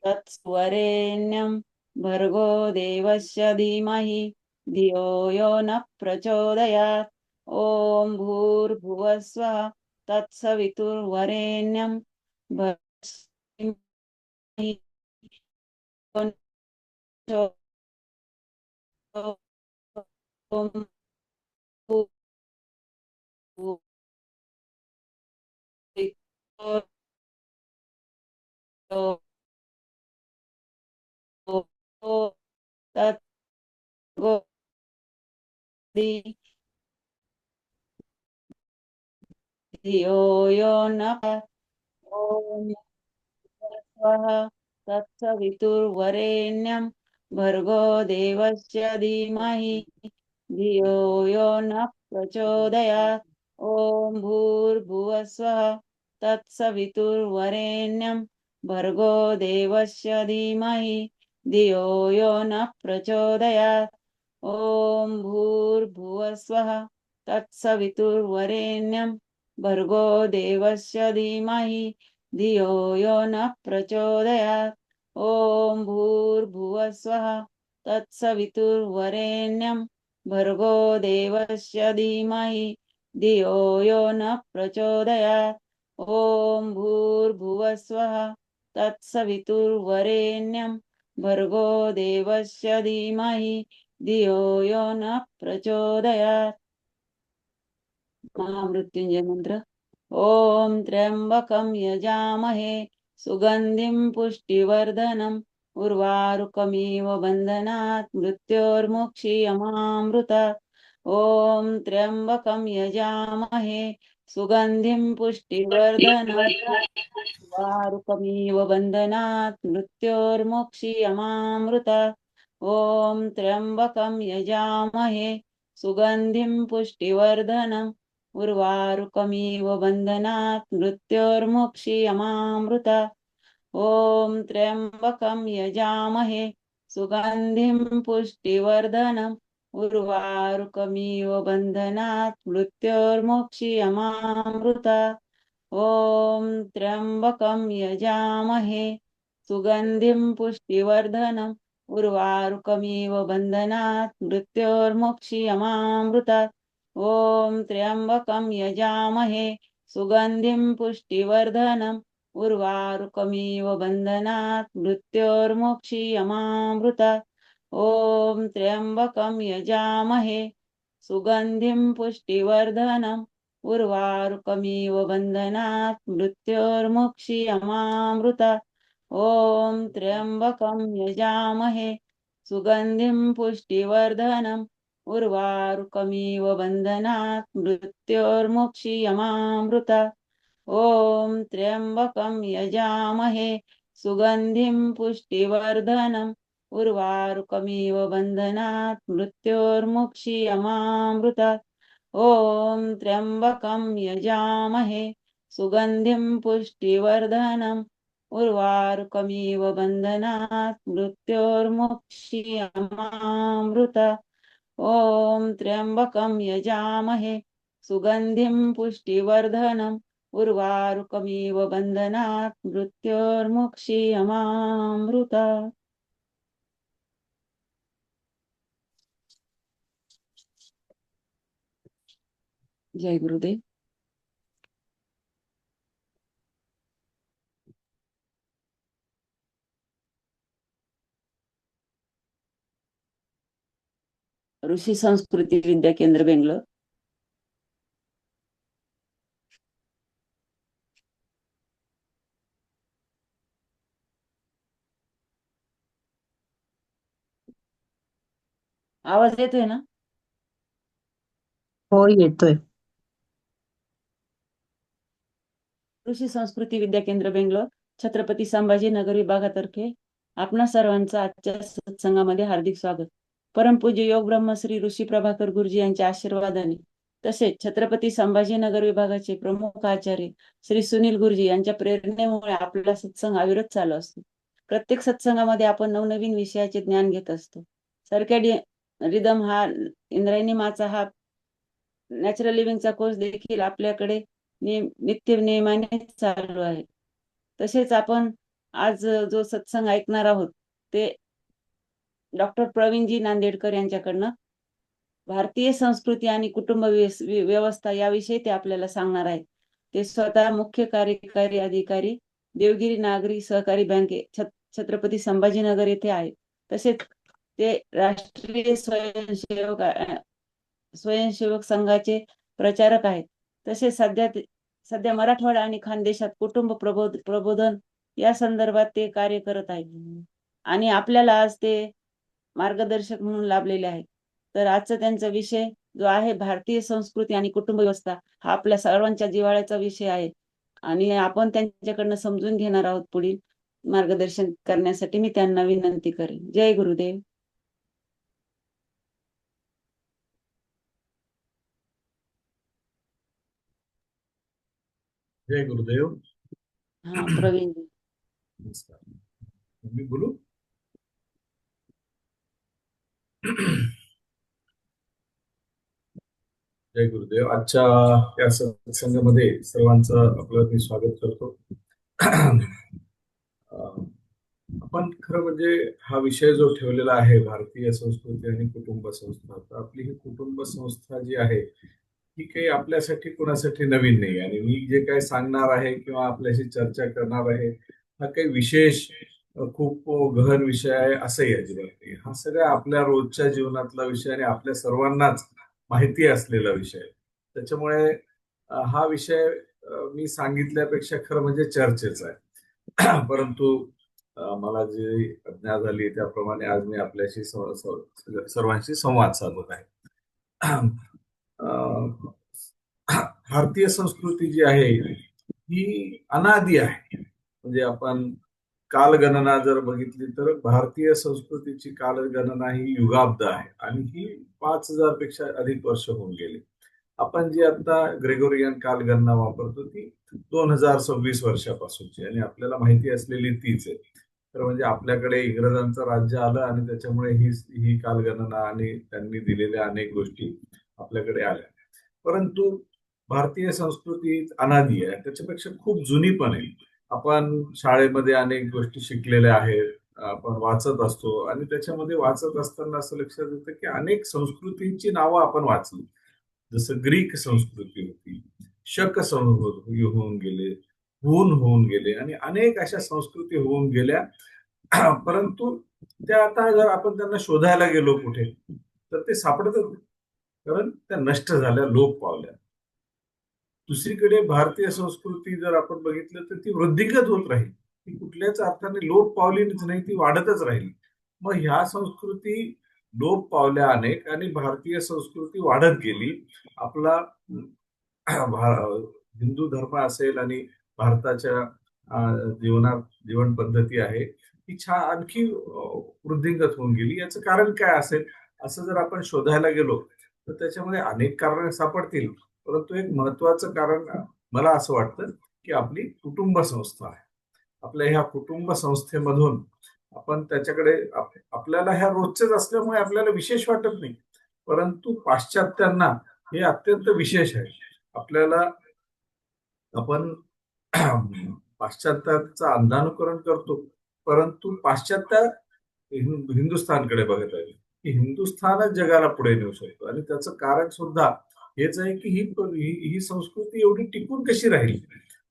तत्सवरेण्यं भर्गो देवस्य धीमहि धियो यो न प्रचोदयात्। ओम भूर्भुवस्वः तत्सवितुर्वरेण्यं भर्गो तत् धियो यो न ॐ स्वः तत्सवितुर्वरेण्यं भर्गो देवस्य धीमहि धियो यो न प्रचोदयात्। ॐ भूर्भुवस्वः तत्सवितुर्वरेण्यं भर्गो देवस्य धीमहि धियो यो न प्रचोदयात्। ॐ भूर्भुवस्वः तत्सवितुर्वरेण्यं भर्गो देवस्य धीमहि धियो यो न प्रचोदयात्। ॐ भूर्भुवस्वः तत्सवितुर्वरेण्यं भर्गो देवस्य धीमहि धियो यो न प्रचोदयात्। ॐ भूर्भुवस्वः तत्सवितुर्वरेण्यं भर्गो देवस्य धीमहि धियो यो न प्रचोदयात्। महामृत्युंजय मंत्र। ओम त्र्यंबकं यजामहे सुगंधिं पुष्टिवर्धनम् उर्वारुकमिव बन्धनात् मृत्योर्मुक्षीयमामृतात्। ओम त्र्यंबकं यजामहे सुगंधिं पुष्टिवर्धनम् उर्वारुकमिव बन्धनात् मृत्योर्मुक्षीयमामृतात्। ओम त्र्यंबकं यजामहे सुगंधिं पुष्टिवर्धनम् उर्वारुकमिव बन्धनात् मृत्योर्मुक्षीयमामृतात्। ओम त्र्यंबकं यजामहे सुगंधिं पुष्टिवर्धनम् उर्वारुकमिव बन्धनात् मृत्योर्मुक्षीयमामृतात्। ओम त्र्यंबकं यजामहे सुगंधिं पुष्टिवर्धनम् उर्वारुकमिव बन्धनात् मृत्योर्मुक्षीयमामृतात्। ओम त्र्यंबकं यजामहे सुगंधिं पुष्टिवर्धनम् उर्वारुकमिव बन्धनात् मृत्योर्मुक्षीयमामृतात्। ओम त्र्यंबकं यजामहे सुगंधिं पुष्टिवर्धनम् उर्वारुकमिव बन्धनात् मृत्योर्मुक्षीयमामृतात्। ओम त्र्यंबकं यजामहे सुगंधिं पुष्टिवर्धनम् उर्वारुकमिव बन्धनात् मृत्योर्मुक्षीयमामृतात्। ओम त्र्यंबकं यजामहे सुगंधिं पुष्टिवर्धनम् उर्वारुकमिव बन्धनात् मृत्योर्मुक्षीयमामृतात्। ओम त्र्यंबकं यजामहे सुगंधिं पुष्टिवर्धनम् उर्वारुकमिव बन्धनात् मृत्योर्मुक्षीयमामृतात्। ओम त्र्यंबकं यजामहे सुगंधिं पुष्टिवर्धनम् उर्वारुकमिव बन्धनात् मृत्योर्मुक्षीयमामृतात्। जय गुरुदेव। ऋषी संस्कृती विद्या केंद्र बेंगलोर। आवाज येतोय ना? हो येतोय. ऋषी संस्कृती विद्या केंद्र बेंगलोर छत्रपती संभाजी नगर विभागातर्फे आपणा सर्वांचं आजच्या सत्संगामध्ये हार्दिक स्वागत। परमपूज्य योग ब्रह्मश्री ऋषी प्रभाकर गुरुजी यांच्या आशीर्वादाने तसेच छत्रपती संभाजीनगर विभागाचे प्रमुख आचार्य श्री सुनील गुरुजी यांच्या प्रेरणेमुळे आपला सत्संग अविरत चालू असतो। प्रत्येक सत्संगामध्ये आपण नवनवीन विषयाचे ज्ञान घेत असतो। रिदम हा इंद्रायणी माचा हा नॅचरल लिव्हिंगचा कोर्स देखील आपल्याकडे नित्य नियमाने चालू आहे। तसेच आपण आज जो सत्संग ऐकणार आहोत ते डॉक्टर प्रवीणजी नांदेडकर यांच्याकडनं भारतीय संस्कृती आणि कुटुंब व्यवस्था याविषयी ते आपल्याला सांगणार आहेत. ते स्वतः मुख्य कार्यकारी अधिकारी देवगिरी नागरी सहकारी बँके छत्रपती संभाजीनगर येथे आहे. तसेच ते राष्ट्रीय स्वयंसेवक संघाचे प्रचारक आहेत. तसेच सध्या मराठवाडा आणि खानदेशात कुटुंब प्रबोधन या संदर्भात ते कार्य करत आहेत आणि आपल्याला आज ते मार्गदर्शक म्हणून लाभलेले आहेत. तर आजचा त्यांचा विषय जो आहे भारतीय संस्कृती आणि कुटुंब व्यवस्था हा आपल्या सर्वांच्या जिव्हाळ्याचा विषय आहे आणि आपण त्यांच्याकडनं समजून घेणार आहोत. पुढील मार्गदर्शन करण्यासाठी मी त्यांना विनंती करेन. जय गुरुदेव. जय गुरुदेव. हा प्रवीण जी. नमस्कार. मी बोलू? जय गुरुदेव. आजच्या या सत्संगामध्ये सर्वांचं आपलं मी स्वागत करतो. आपण खरं म्हणजे हा विषय जो ठेवलेला आहे भारतीय संस्कृती आणि कुटुंब संस्था, तर आपली ही कुटुंब संस्था जी आहे ही काही आपल्यासाठी कोणासाठी नवीन नाही. आणि मी जे काही सांगणार आहे किंवा आपल्याशी चर्चा करणार आहे हा काही विशेष खूप गहन विषय आहे असंही अजिबात नाही. हा सगळा आपल्या रोजच्या जीवनातला विषय आणि आपल्या सर्वांनाच माहिती असलेला विषय. त्याच्यामुळे हा विषय मी सांगितल्यापेक्षा खरं म्हणजे चर्चेचा आहे. परंतु मला जी आज्ञा झाली त्याप्रमाणे आज मी आपल्याशी सर्वांशी संवाद साधत आहे. भारतीय संस्कृती जी आहे ही अनादी आहे. म्हणजे आपण कालगणना जर बघितली तर भारतीय संस्कृतीची कालगणना ही युगाब्द आहे आणि ही 5,000 पेक्षा अधिक वर्ष होऊन गेली. आपण जी आता ग्रेगोरियन कालगणना वापरतो ती 2026 वर्षापासूनची आणि आपल्याला माहिती असलेली तीच आहे. तर म्हणजे आपल्याकडे इंग्रजांचं राज्य आलं आणि त्याच्यामुळे ही कालगणना आणि त्यांनी दिलेल्या अनेक गोष्टी आपल्याकडे आल्या. परंतु भारतीय संस्कृती अनादी आहे, त्याच्यापेक्षा खूप जुनी पण आहे. आपण शाळेमध्ये अनेक गोष्टी शिकलेल्या आहेत, आपण वाचत असतो आणि त्याच्यामध्ये वाचत असताना असं लक्षात येतं की अनेक संस्कृतींची नावं आपण वाचली. जसं ग्रीक संस्कृती होती, शक संस्कृती होऊन गेले, हून होऊन गेले आणि अनेक अशा संस्कृती होऊन गेल्या. परंतु त्या आता जर आपण त्यांना शोधायला गेलो कुठे तर ते सापडतच नाही, कारण त्या नष्ट झाल्या, लोप पावल्या. दुसरीकडे भारतीय संस्कृती जर आपण बघितलं तर ती वृद्धिंगत होत राहील, ती कुठल्याच अर्थाने लोप पावलीच नाही, ती वाढतच राहील. मग ह्या संस्कृती लोप पावल्या अनेक आणि भारतीय संस्कृती वाढत गेली. आपला हिंदू धर्म असेल आणि भारताच्या जीवन पद्धती आहे ती आणखी वृद्धिंगत होऊन गेली. याचं कारण काय असेल असं जर आपण शोधायला गेलो तर त्याच्यामध्ये अनेक कारणे सापडतील. परंतु एक महत्वाचं कारण मला असं वाटतं की आपली कुटुंब संस्था आहे. आपल्या ह्या कुटुंब संस्थेमधून आपण त्याच्याकडे आपल्याला ह्या रोजचेच असल्यामुळे आपल्याला विशेष वाटत नाही, परंतु पाश्चात्यांना हे अत्यंत विशेष आहे. आपल्याला आपण पाश्चात्याचं अंधानुकरण करतो, परंतु पाश्चात्य हिंदुस्थानकडे बघत आहे की हिंदुस्थानच जगाला पुढे नेऊ शकतो. आणि त्याचं कारण सुद्धा हेच आहे की ही संस्कृती एवढी टिकून कशी राहील.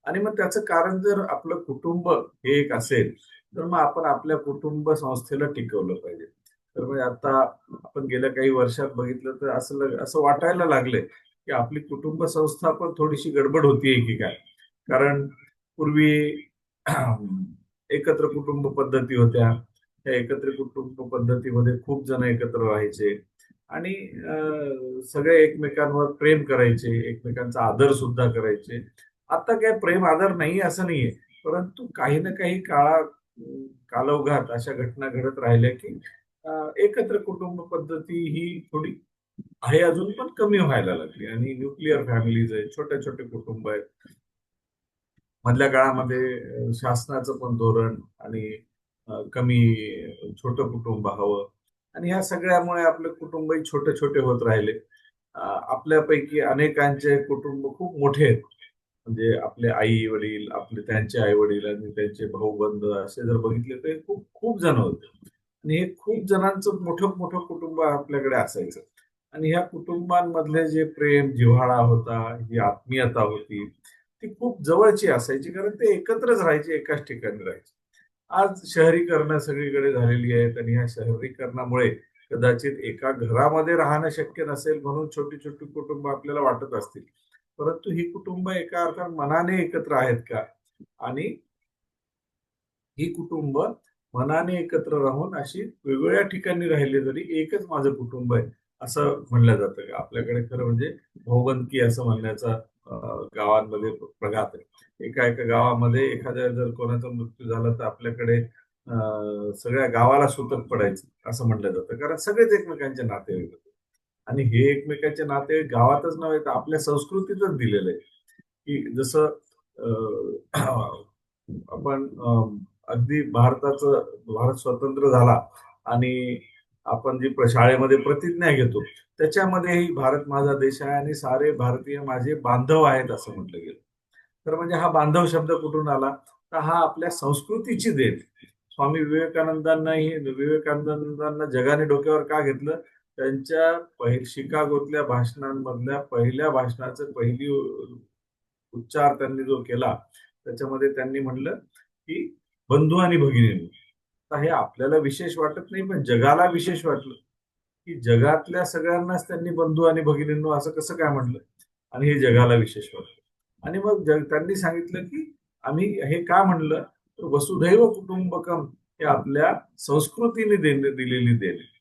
आणि मग त्याचं कारण जर आपलं कुटुंब हे एक असेल तर मग आपण आपल्या कुटुंब संस्थेला टिकवलं पाहिजे. तर म्हणजे आता आपण गेल्या काही वर्षात बघितलं तर असं वाटायला लागलंय की आपली कुटुंब संस्था पण थोडीशी गडबड होतीये की काय. कारण पूर्वी एकत्र कुटुंब पद्धती होत्या. त्या एकत्र कुटुंब पद्धतीमध्ये खूप जण एकत्र राहायचे आणि सगळे एकमेकांवर प्रेम करायचे, एकमेकांचा आदर सुद्धा करायचे. आता काय प्रेम आदर नाही असं नाहीये, परंतु काही ना काही कालौघात अशा घटना घडत राहिल्या की एकत्र कुटुंब पद्धती ही थोडी आहे अजून पण कमी व्हायला लागली आणि न्यूक्लिअर फॅमिलीज आहेत, छोटे छोटे कुटुंब आहेत. मधल्या काळामध्ये शासनाचं पण धोरण आणि कमी छोटं कुटुंब हवं आणि ह्या सगळ्यामुळे आपले कुटुंबही छोटे छोटे होत राहिले. आपल्यापैकी अनेकांचे कुटुंब खूप मोठे आहेत, म्हणजे आपले आई वडील, आपले त्यांचे आई वडील आणि त्यांचे भाऊ बंध असे जर बघितले तर हे खूप खूप जण होते. आणि हे खूप जणांचं मोठं मोठं कुटुंब आपल्याकडे असायचं. आणि ह्या कुटुंबांमधले जे प्रेम जिव्हाळा होता, जी आत्मीयता होती, ती खूप जवळची असायची, कारण ते एकत्रच राहायचे, एकाच ठिकाणी राहायचे. आज शहरीकरण सगळीकडे झालेली आहेत आणि ह्या शहरीकरणामुळे कदाचित एका घरामध्ये राहणं शक्य नसेल, म्हणून छोटी छोटी कुटुंब आपल्याला वाटत असतील. परंतु ही कुटुंब एका अर्थात मनाने एकत्र आहेत का? आणि ही कुटुंब मनाने एकत्र राहून अशी वेगवेगळ्या ठिकाणी राहिले तरी एकच माझं कुटुंब आहे असं म्हणलं जातं का? आपल्याकडे खरं म्हणजे भाऊबंदकी असं म्हणण्याचा गावांमध्ये प्रघात आहे. एका एका गावामध्ये एखाद्या जर कोणाचा मृत्यू झाला तर आपल्याकडे सगळ्या गावाला सुतक पडायचं असं म्हणलं जातं, कारण सगळेच एकमेकांचे नातेवाईक होते. आणि हे एकमेकांचे नाते गावातच नव्हे तर आपल्या संस्कृतीतच दिलेलं आहे, की जसं आपण अगदी भारत स्वतंत्र झाला आणि आपण जी शाळेमध्ये प्रतिज्ञा घेतो त्याच्यामध्येही भारत माझा देश आहे आणि सारे भारतीय माझे बांधव आहेत असं म्हटलं गेलं. तर म्हणजे हा बांधव शब्द कुठून आला? तर हा आपल्या संस्कृतीची देण. स्वामी विवेकानंदांना जगाने डोक्यावर का घेतलं? त्यांच्या शिकागोतल्या भाषणांमधल्या पहिल्या भाषणाचं पहिली उच्चार त्यांनी जो केला त्याच्यामध्ये त्यांनी म्हणलं की बंधू आणि भगिनींनो. आता हे आपल्याला विशेष वाटत नाही, पण जगाला विशेष वाटलं की जगातल्या सगळ्यांनाच त्यांनी बंधू आणि भगिनींनो असं कसं काय म्हटलं, आणि हे जगाला विशेष वाटलं. आणि मग त्यांनी सांगितलं की आम्ही हे का म्हणलं, तर वसुधैव कुटुंबकम हे आपल्या संस्कृतीने दिलेली देण आहे.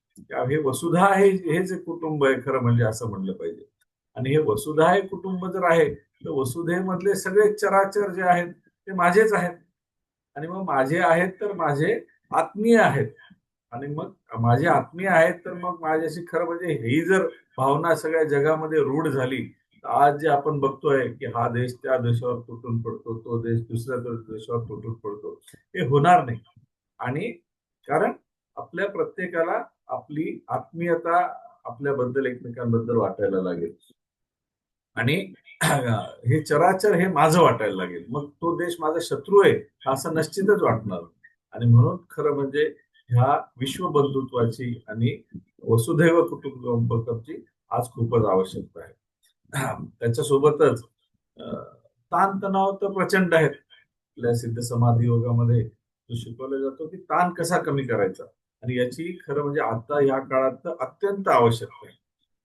हे वसुधा आहे, हे जे कुटुंब आहे खरं म्हणजे असं म्हणलं पाहिजे. आणि हे वसुधा हे कुटुंब जर आहे तर वसुधेमधले सगळे चराचर जे आहेत ते माझेच आहेत. आणि मग माझे आहेत तर माझे आत्मीय आहेत. आणि मग माझे आत्मीय आहेत तर मग माझ्याशी खरं म्हणजे ही जर भावना सगळ्या जगामध्ये रूढ झाली तर आज जे आपण बघतोय की हा देश त्या देशावर तुटून पडतो, तो देश दुसऱ्या देशावर तुटून पडतो, हे होणार नाही. आणि कारण आपल्या प्रत्येकाला आपली आत्मीयता आपल्याबद्दल एकमेकांबद्दल वाटायला लागेल. आणि हे चराचर हे माझं वाटायला लागेल, मग तो देश माझा शत्रू आहे असं निश्चितच वाटणार. आणि म्हणून खरं म्हणजे ह्या विश्वबंधुत्वाची आणि वसुधैव कुटुंबकमची आज खूपच आवश्यकता आहे. त्याच्यासोबतच ताणतणाव तर प्रचंड आहेत. आपल्या सिद्ध समाधी योगामध्ये जो शिकवला जातो की ताण कसा कमी करायचा, आणि याची खरं म्हणजे आता या काळात तर अत्यंत आवश्यकता आहे.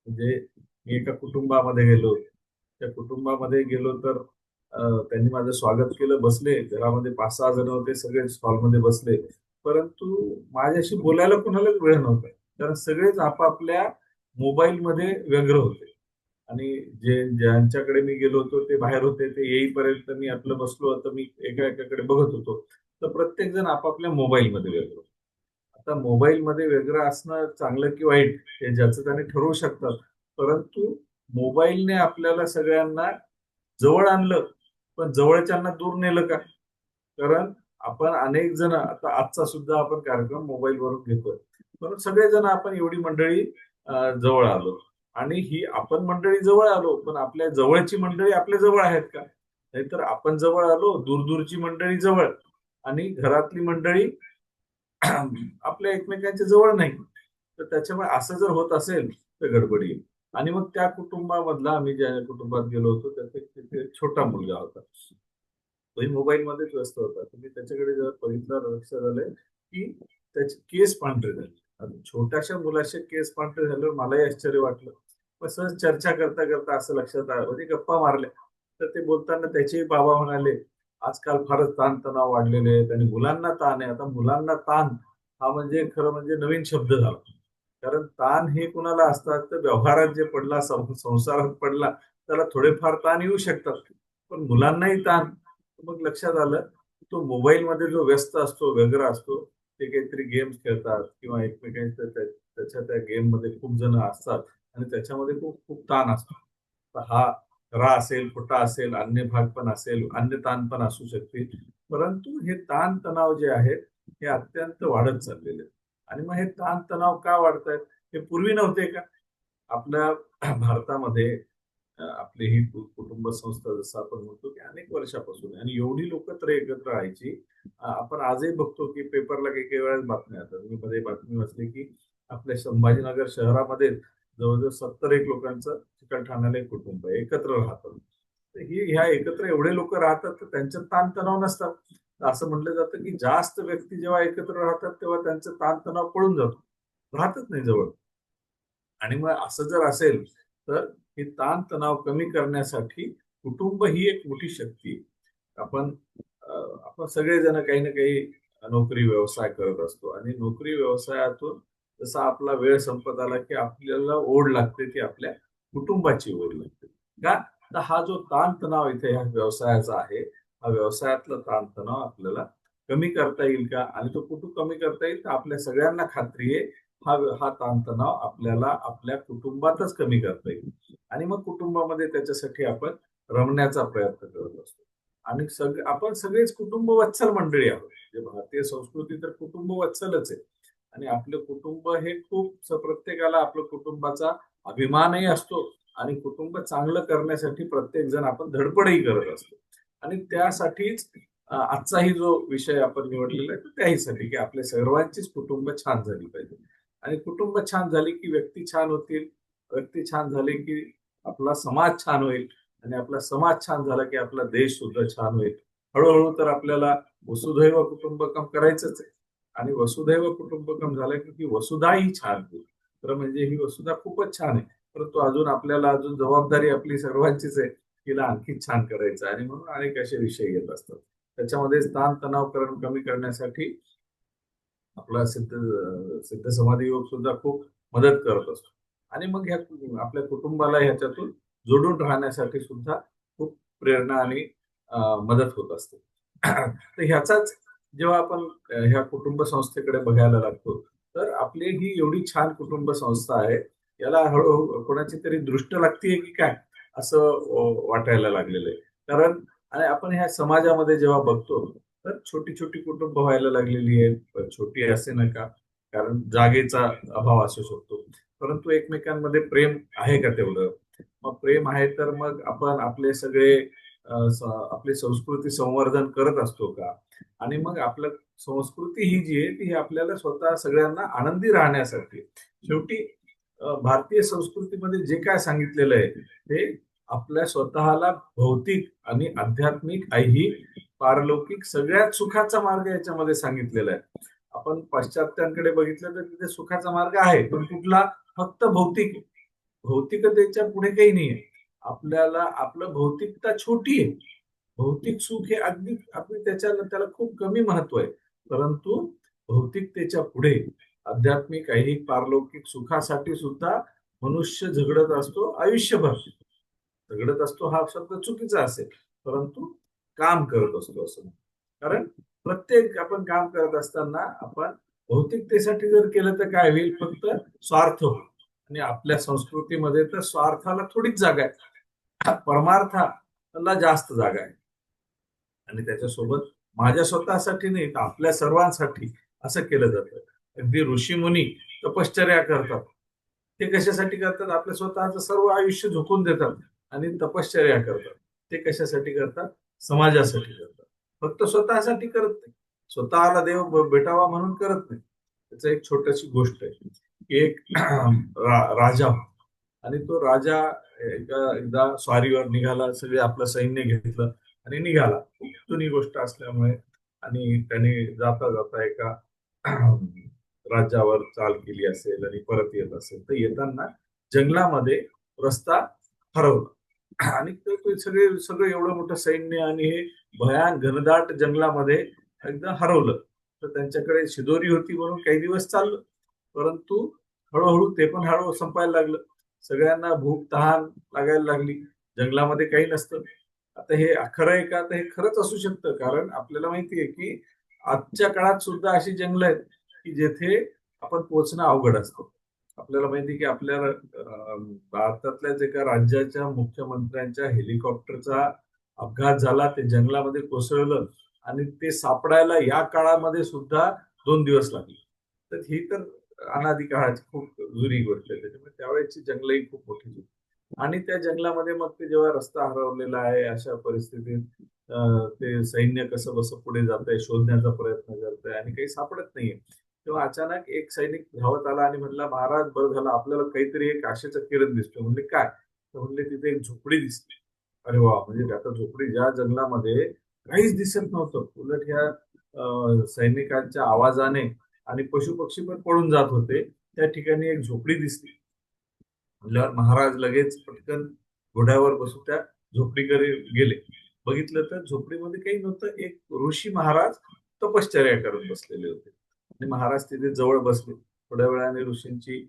म्हणजे मी एका कुटुंबामध्ये गेलो, त्या कुटुंबामध्ये गेलो तर त्यांनी माझं स्वागत केलं, बसले. घरामध्ये 5-6 जण होते, सगळे हॉलमध्ये बसले. परंतु माझ्याशी बोलायला कोणालाच वेळ नव्हता, कारण सगळेच आपापल्या मोबाईलमध्ये व्यग्र होते. आणि ज्यांच्याकडे मी गेलो होतो ते बाहेर होते, ते येईपर्यंत मी आपलं बसलो होतो, मी एका एकाकडे बघत होतो. तर प्रत्येक जण आपापल्या मोबाईलमध्ये व्यग्र होते. आता मोबाईलमध्ये व्यग्र असणं चांगलं की वाईट हे ज्याचं त्याने ठरवू शकतात. परंतु मोबाईलने आपल्याला सगळ्यांना जवळ आणलं, पण जवळच्यांना दूर नेलं का? कारण आपण अनेक जण आता आजचा सुद्धा आपण कार्यक्रम मोबाईलवरून घेतोय. पण सगळेजण आपण एवढी मंडळी जवळ आलो. आणि ही आपण मंडळी जवळ आलो, पण आपल्या जवळची मंडळी आपल्या जवळ आहेत का? नाहीतर आपण जवळ आलो, दूरदूरची मंडळी जवळ आणि घरातली मंडळी आपल्या एकमेकांच्या जवळ नाही. तर त्याच्यामुळे असं जर होत असेल तर गडबड येईल. आणि मग त्या कुटुंबामधला आम्ही ज्या कुटुंबात गेलो होतो त्याचा तिथे छोटा मुलगा होता. तोही मोबाईलमध्येच व्यस्त होता. तुम्ही त्याच्याकडे जर बघितलं लक्षात आलंय की त्याचे केस पांढरे झाले. आता छोट्याशा मुलाचे केस पांढरे झाल्यावर मलाही आश्चर्य वाटलं. पण सहज चर्चा करता करता असं लक्षात आलं, म्हणजे गप्पा मारल्या. तर ते बोलताना त्याचे बाबा म्हणाले, आजकाल फारच ताणतणाव वाढलेले आहेत आणि मुलांना ताण आहे. आता मुलांना ताण हा म्हणजे खरं म्हणजे नवीन शब्द झाला. कारण ताण हे कुणाला असतात तर व्यवहारात जे पडला, संसारात पडला, त्याला थोडेफार ताण येऊ शकतात. पण मुलांनाही ताण. मग लक्षात आलं तो मोबाईलमध्ये जो व्यस्त असतो, व्यग्र असतो, ते काहीतरी गेम्स खेळतात किंवा एकमेकांच्या त्याच्या त्या गेम मध्ये खूप जण असतात आणि त्याच्यामध्ये खूप खूप ताण असतो. तर हा खरा असेल, खोटा असेल, अन्य भाग पण असेल, अन्य ताण पण असू शकतील. परंतु हे ताण तणाव जे आहेत हे अत्यंत वाढत चाललेले आहेत. आणि मग हे ताण तणाव का वाढतायत? हे पूर्वी नव्हते का? आपल्या भारतामध्ये आपली ही कुटुंब संस्था जसं आपण म्हणतो की अनेक वर्षापासून आहे. आणि एवढी लोक तर एकत्र राहायची. आपण आजही बघतो की पेपरला काही काही वेळेस बातम्या येतात. मी मध्ये बातमी वाचली की आपल्या संभाजीनगर शहरामध्ये जवळजवळ 70 लोकांचं चिकलठाण्याला एक कुटुंब आहे, एकत्र राहतात. तर ह्या एकत्र एवढे लोक राहतात तर त्यांच्यात ताणतणाव नसतात. तर असं म्हटलं जातं की जास्त व्यक्ती जेव्हा एकत्र राहतात तेव्हा त्यांचा ताणतणाव पळून जातो, राहतच नाही जवळ. आणि मग असं जर असेल तर हे ताणतणाव कमी करण्यासाठी कुटुंब ही एक मोठी शक्ती आहे. आपण आपण सगळेजण काही ना काही नोकरी व्यवसाय करत असतो आणि नोकरी व्यवसायातून जसा आपला वेळ संपत आला की आपल्याला ओढ लागते ती आपल्या कुटुंबाची ओढ लागते. का? तर हा जो ताणतणाव इथे ह्या व्यवसायाचा आहे, हा व्यवसायातला ताणतणाव आपल्याला कमी करता येईल का? आणि तो कुठून कमी करता येईल? तर आपल्या सगळ्यांना खात्री आहे हा हा ताणतणाव आपल्याला आपल्या कुटुंबातच कमी करता येईल. आणि मग कुटुंबामध्ये त्याच्यासाठी आपण रमण्याचा प्रयत्न करत असतो. आणि आपण सगळेच कुटुंब वत्सल मंडळी आहोत. म्हणजे भारतीय संस्कृती तर कुटुंब वत्सलच आहे. आणि आपलं कुटुंब हे खूप प्रत्येकाला आपल्या कुटुंबाचा अभिमानही असतो आणि कुटुंब चांगलं करण्यासाठी प्रत्येक जण आपण धडपडही करत असतो. आणि त्यासाठीच आजचाही जो विषय आपण निवडलेला आहे तो त्याहीसाठी की आपल्या सर्वांचीच कुटुंब छान झाली पाहिजे. आणि कुटुंब छान झाली की व्यक्ती छान होतील, व्यक्ती छान झाले की आपला समाज छान होईल, आणि आपला समाज छान झाला की आपला देश सुद्धा छान होईल. हळूहळू तर आपल्याला वसुधैव कुटुंबकम करायचंच आहे. आणि वसुधैव कुटुंबकम झालं की वसुधा ही छान होईल. तर म्हणजे ही वसुधा खूपच छान आहे. परंतु अजून आपल्याला अजून जबाबदारी आपली सर्वांचीच आहे, तिला आणखी छान करायचं. आणि म्हणून अनेक असे विषय येत असतात. त्याच्यामध्ये ताण तणाव कमी करण्यासाठी आपला सिद्ध समाधी योग सुद्धा खूप मदत करत असतो. आणि मग ह्या आपल्या कुटुंबाला ह्याच्यातून जोडून राहण्यासाठी सुद्धा खूप प्रेरणा आणि मदत होत असते. तर ह्याचाच जेव्हा आपण ह्या कुटुंब संस्थेकडे बघायला लागतो तर आपली ही एवढी छान कुटुंब संस्था आहे, याला हळूहळू कोणाची तरी दृष्ट लागतीये की काय असं वाटायला लागलेलं आहे. कारण आणि आपण ह्या समाजामध्ये जेव्हा बघतो तर छोटी छोटी कुटुंब व्हायला लागलेली आहेत. छोटी असे नका, कारण जागेचा अभाव असू शकतो. परंतु एकमेकांमध्ये प्रेम आहे का तेवढं? मग प्रेम आहे तर मग आपण आपले सगळे आपली संस्कृती संवर्धन करत असतो का? आणि मग आपलं संस्कृती ही जी आहे ती आपल्याला स्वतः सगळ्यांना आनंदी राहण्यासाठी शेवटी भारतीय संस्कृतीमध्ये जे काय सांगितलेलं आहे ते आपल्या स्वतःला भौतिक आणि आध्यात्मिक ही पारलौकिक सगळ्यात सुखाचा मार्ग याच्यामध्ये सांगितलेला आहे. आपण पाश्चात्यांकडे बघितलं तर तिथे सुखाचा मार्ग आहे, पण कुठला? फक्त भौतिक. भौतिकतेच्या पुढे काही नाहीये. आपल्याला आपलं भौतिकता छोटी आहे. भौतिक सुख हे अगदी अगदी त्याला खूप कमी महत्व आहे. परंतु भौतिकतेच्या पुढे आध्यात्मिक ऐहिक पारलौकिक सुखासाठी सुद्धा मनुष्य झगडत असतो आयुष्यभर. झगडत असतो हा शब्द चुकीचा असेल, परंतु काम करत असतो असं. कारण प्रत्येक आपण काम करत असताना आपण भौतिकतेसाठी जर केलं तर काय होईल? फक्त स्वार्थ होईल. आणि आपल्या संस्कृतीमध्ये तर स्वार्थाला थोडीच जागा आहे, परमार्थाला जास्त जागा आहे. आणि त्याच्यासोबत माझ्या स्वतःसाठी नाही तर आपल्या सर्वांसाठी असं केलं जातं. अगदी ऋषीमुनी तपश्चर्या करतात. ते कशासाठी करतात? आपल्या स्वतःचं सर्व आयुष्य झोकून देतात आणि तपश्चर्या करतात. ते कशासाठी करतात? समाजासाठी करतात. फक्त स्वतःसाठी करत नाही. स्वतःला देव भेटावा म्हणून करत नाही. त्याचं एक छोटीशी गोष्ट आहे की एक राजा होता. आणि तो राजा एकदा स्वारीवर निघाला, सगळे आपलं सैन्य घेतलं आणि निघाला. खूप जुनी गोष्ट असल्यामुळे. आणि त्याने जाता जाता एका राज्यावर चाल केली असेल आणि परत येत असेल तर येताना जंगलामध्ये रस्ता हरवला. आणि ते सगळं एवढं मोठं सैन्य आणि हे भयान घनदाट जंगलामध्ये एकदा हरवलं. तर त्यांच्याकडे शिदोरी होती म्हणून काही दिवस चाललं. परंतु हळूहळू ते पण हळूहळू संपायला लागलं. सगळ्यांना भूक तहान लागायला लागली. जंगलामध्ये काही नसतं. आता हे खरं आहे का? तर हे खरंच असू शकतं, कारण आपल्याला माहिती आहे की आजच्या काळात सुद्धा अशी जंगल आहेत की जेथे आपण पोहोचणं अवघड असतं. आपल्याला माहिती आहे की आपल्या भारतातल्याच एका राज्याच्या मुख्यमंत्र्यांच्या हेलिकॉप्टरचा अपघात झाला, ते जंगलामध्ये कोसळलं आणि ते सापडायला या काळामध्ये सुद्धा 2 दिवस लागले. तर ही तर अनादी काळाची खूप जुनी गोष्ट आहे. त्याच्यामुळे त्यावेळेची जंगलही खूप मोठी होती. आणि त्या जंगलामध्ये मग ते जेव्हा रस्ता हरवलेला आहे अशा परिस्थितीत ते सैन्य कसं बसं पुढे जात आहे, शोधण्याचा प्रयत्न करत आहे आणि काही सापडत नाहीये. तेव्हा अचानक एक सैनिक धावत आला आणि म्हणला, महाराज बरं झालं आपल्याला काहीतरी एक आशेचा किरण दिसतो. म्हणले काय? तर म्हणले तिथे एक झोपडी दिसते. अरे वा, म्हणजे आता झोपडी ज्या जंगलामध्ये काहीच दिसत नव्हतं, उलट ह्या सैनिकांच्या आवाजाने आणि पशु पक्षी पण पळून जात होते, त्या ठिकाणी एक झोपडी दिसली. म्हणल्यावर महाराज लगेच पटकन घोड्यावर बसून त्या झोपडीकडे गेले. बघितलं तर झोपडीमध्ये काही नव्हतं. एक ऋषी महाराज तपश्चर्या करत बसलेले होते आणि महाराज तिथे जवळ बसले. थोड्या वेळाने ऋषींची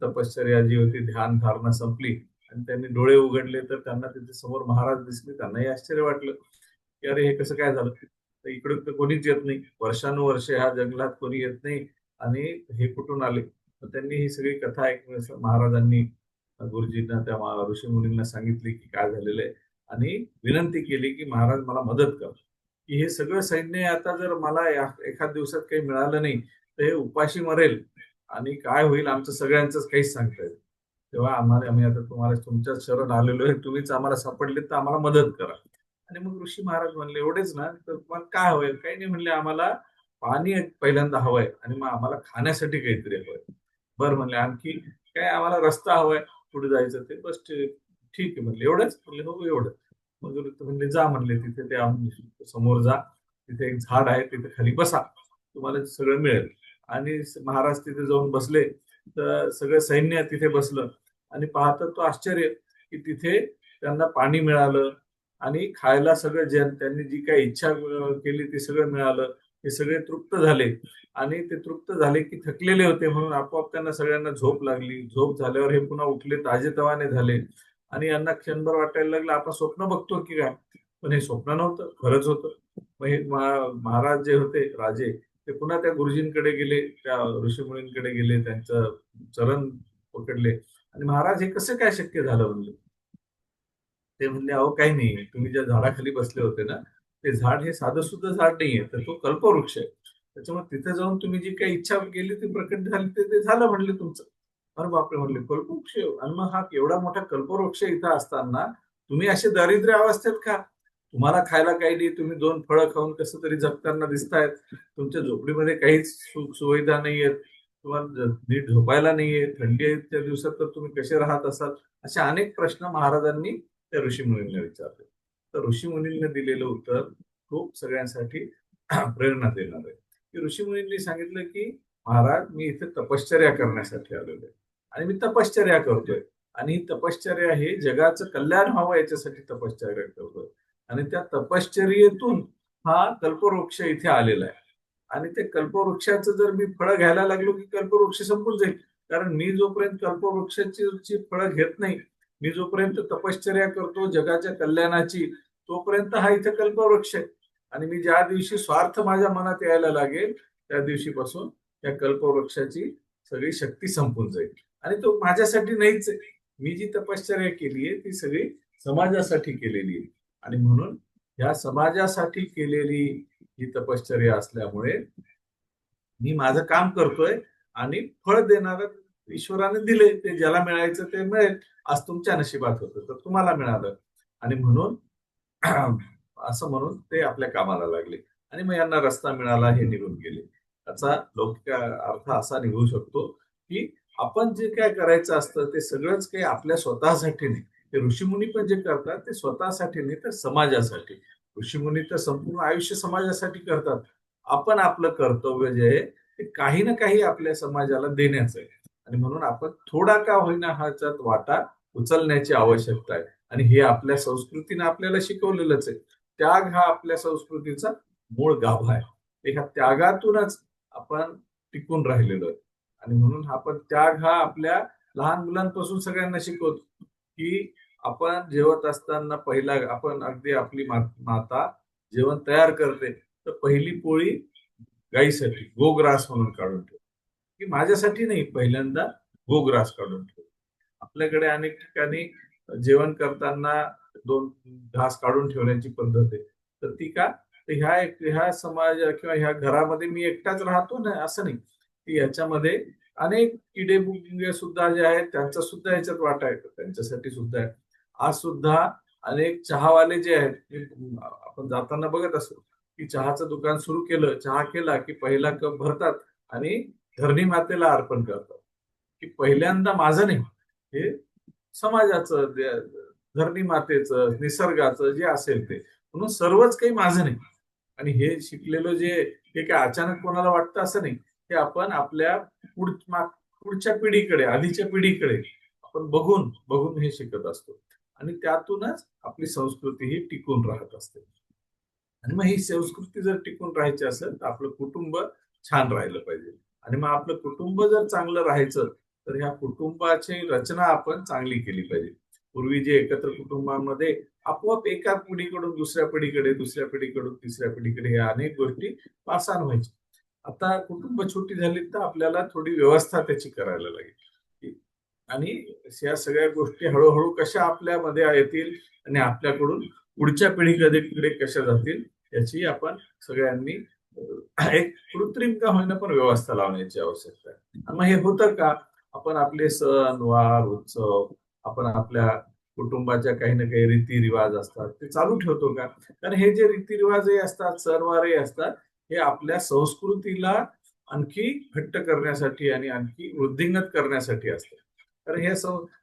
तपश्चर्या जी होती, ध्यान धारणा संपली आणि त्यांनी डोळे उघडले तर त्यांना तिथे समोर महाराज दिसले. त्यांनाही आश्चर्य वाटलं, की अरे हे कसं काय झालं? तर इकडे तर कोणीच येत नाही. वर्षानुवर्षे ह्या जंगलात कोणी येत नाही आणि हे कुठून आले? तर त्यांनी ही सगळी कथा ऐकून महाराजांनी गुरुजींना त्या ऋषीमुनींना सांगितले की काय झालेलं आहे आणि विनंती केली की महाराज मला मदत करा, की हे सगळं सैन्य आता जर मला एखाद दिवसात काही मिळालं नाही तर हे उपाशी मरेल आणि काय होईल आमचं सगळ्यांचंच काहीच सांगता येईल. तेव्हा आम्ही आता तुम्हाला तुमच्या शरण आलेलो आहे, तुम्हीच आम्हाला सापडले तर आम्हाला मदत करा. आणि मग ऋषी महाराज म्हणले एवढेच ना, तर तुम्हाला काय हवंय? काही नाही म्हणले, आम्हाला पाणी पहिल्यांदा हवंय आणि मग आम्हाला खाण्यासाठी काहीतरी हवंय. बरं म्हणले, आणखी काय? आम्हाला रस्ता हवाय पुढे जायचं ते बस. ठीक आहे म्हणले, एवढंच म्हणले, हो एवढं. मग म्हणले जा म्हणले, तिथे ते समोर जा, तिथे एक झाड आहे, तिथे खाली बसा, तुम्हाला सगळं मिळेल. आणि महाराज तिथे जाऊन बसले तर सगळं सैन्य तिथे बसलं आणि पाहतात तो आश्चर्य की तिथे त्यांना पाणी मिळालं आणि खायला सगळं जे त्यांनी जी काही इच्छा केली ते सगळं मिळालं. हे सगळे तृप्त झाले आणि ते तृप्त झाले की थकलेले होते म्हणून आपोआप त्यांना सगळ्यांना झोप लागली. झोप झाल्यावर हे पुन्हा उठले, ताजेतवाने झाले आणि यांना क्षणभर वाटायला लागलं आपण स्वप्न बघतो की काय. पण हे स्वप्न नव्हतं, खरंच होतं. मग हे महाराज जे होते राजे, ते पुन्हा त्या गुरुजींकडे गेले, त्या ऋषीमुनींकडे गेले, त्यांचं चरण पकडले आणि महाराज हे कसं काय शक्य झालं म्हणले. ते म्हणले, अहो काही नाही, तुम्ही ज्या झाडाखाली बसले होते ना, ते झाड हे साधं सुद्धा झाड नाहीये, तर तो कल्पवृक्ष आहे. त्याच्यामुळे तिथे जाऊन तुम्ही जी काही इच्छा केली ती प्रकट झाली, ते ते झालं म्हणले तुमचं. अरे बापरे म्हणले, कल्पवृक्ष? आणि मग हा एवढा मोठा कल्पवृक्ष इथं असताना तुम्ही असे दारिद्र्य अवस्थेत का? तुम्हाला खायला काही नाही, तुम्ही 2 फळं खाऊन कसं तरी जगताना दिसतायत. तुमच्या झोपडीमध्ये काहीच सुख सुविधा नाहीयेत. तुम्हाला नीट झोपायला नाहीये, थंडी आहे त्या दिवसात तर तुम्ही कसे राहत असाल? असे अनेक प्रश्न महाराजांनी त्या ऋषीमुनींना विचारले. तर ऋषीमुनींनी दिलेलं उत्तर खूप सगळ्यांसाठी प्रेरणा देणार आहे. की ऋषीमुनींनी सांगितलं की महाराज मी इथे तपश्चर्या करण्यासाठी आलेलो आहे आणि मी तपश्चर्या करतोय आणि ही तपश्चर्या हे जगाचं कल्याण व्हावं याच्यासाठी तपश्चर्या करतोय आणि त्या तपश्चर्येतून हा कल्पवृक्ष इथे आलेला आहे. आणि ते कल्पवृक्षाचं जर मी फळं घ्यायला लागलो की कल्पवृक्ष संपून जाईल. कारण मी जोपर्यंत कल्पवृक्षाची फळं घेत नाही, मी जोपर्यंत तपश्चर्या करतो जगाच्या कल्याणाची, तोपर्यंत हा इथे कल्पवृक्ष आहे. आणि मी ज्या दिवशी स्वार्थ माझ्या मनात यायला लागेल त्या दिवशीपासून त्या कल्पवृक्षाची सगळी शक्ती संपून जाईल. आणि तो माझ्यासाठी नाहीच आहे. मी जी तपश्चर्या केली आहे ती सगळी समाजासाठी केलेली आहे. आणि म्हणून या समाजासाठी केलेली ही तपश्चर्या असल्यामुळे मी माझं काम करतोय आणि फळ देणारं ईश्वराने दिले, ते ज्याला मिळायचं ते मिळेल. आज तुमच्या नशिबात होतं तर तुम्हाला मिळालं. आणि म्हणून असं म्हणून ते आपल्या कामाला लागले आणि मग यांना रस्ता मिळाला, हे निघून गेले. त्याचा लौकिक अर्थ असा निघू शकतो की आपण जे काय करायचं असतं ते सगळंच काही आपल्या स्वतःसाठी नाही. ते ऋषीमुनी पण जे करतात ते स्वतःसाठी नाही तर समाजासाठी. ऋषीमुनी तर संपूर्ण आयुष्य समाजासाठी करतात. आपण आपलं कर्तव्य जे आहे ते काही ना काही आपल्या समाजाला देण्याचं आहे. आणि म्हणून आपण थोडा का होईना ह्याच्यात वाटा उचलण्याची आवश्यकता आहे. आणि हे आपल्या संस्कृतीने आपल्याला शिकवलेलंच आहे. त्याग हा आपल्या संस्कृतीचा मूळ गाभा आहे. एका त्यागातूनच आपण टिकून राहिलेलो आहे. आणि म्हणून आपण त्याग हा आपल्या लहान मुलांपासून सगळ्यांना शिकवतो की आपण जेवत असताना पहिला आपण अगदी आपली माता जेवण तयार करते तर पहिली पोळी गाईसाठी गोग्रास म्हणून काढून ठेव, की माझ्यासाठी नाही, पहिल्यांदा गोग्रास काढून ठेव. आपल्याकडे अनेक ठिकाणी जेवण करताना 2 घास काढून ठेवण्याची पद्धत आहे. तर ती का? तर ह्या समाज किंवा ह्या घरामध्ये मी एकटाच राहतो ना असं नाही, की याच्यामध्ये अनेक किडे मुंगे सुद्धा जे आहेत त्यांचा सुद्धा याच्यात वाटा आहे, त्यांच्यासाठी सुद्धा आहे. आज सुद्धा अनेक चहावाले जे आहेत आपण जाताना बघत असतो की चहाचं दुकान सुरू केलं, चहा केला की पहिला कप भरतात आणि धरणी मातेला अर्पण करतात, की पहिल्यांदा माझं नाही, हे समाजाचं, धरणी मातेचं, निसर्गाचं जे असेल ते, म्हणून सर्वच काही माझं नाही. आणि हे शिकलेलं जे, हे काय अचानक कोणाला वाटतं असं नाही, हे आपण आपल्या पुढच्या पिढीकडे, आधीच्या पिढीकडे आपण बघून बघून हे शिकत असतो आणि त्यातूनच आपली संस्कृती ही टिकून राहत असते. आणि मग ही संस्कृती जर टिकून राहायची असेल तर आपलं कुटुंब छान राहिलं पाहिजे. आणि मग आपलं कुटुंब जर चांगलं राहायचं तर ह्या कुटुंबाची रचना आपण चांगली केली पाहिजे. पूर्वी जे एकत्र कुटुंबामध्ये आपोआप एका पिढीकडून दुसऱ्या पिढीकडे, दुसऱ्या पिढीकडून तिसऱ्या पिढीकडे या अनेक गोष्टी पासार व्हायच्या. आता कुटुंब छोटी झाली तर आपल्याला थोडी व्यवस्था त्याची करायला लागेल. आणि या सगळ्या गोष्टी हळूहळू कशा आपल्यामध्ये येतील आणि आपल्याकडून पुढच्या पिढीकडे कशा जातील याची आपण सगळ्यांनी एक कृत्रिम का होईना पण व्यवस्था लावण्याची आवश्यकता आहे. मग हे होतं का? आपण आपले सण वार उत्सव, आपण आपल्या कुटुंबाच्या काही ना काही रीतिरिवाज असतात ते चालू ठेवतो का? कारण हे जे रीतिरिवाजही असतात, सणवारही असतात, हे आपल्या संस्कृतीला आणखी घट्ट करण्यासाठी आणि आणखी वृद्धिंगत करण्यासाठी असतात. तर हे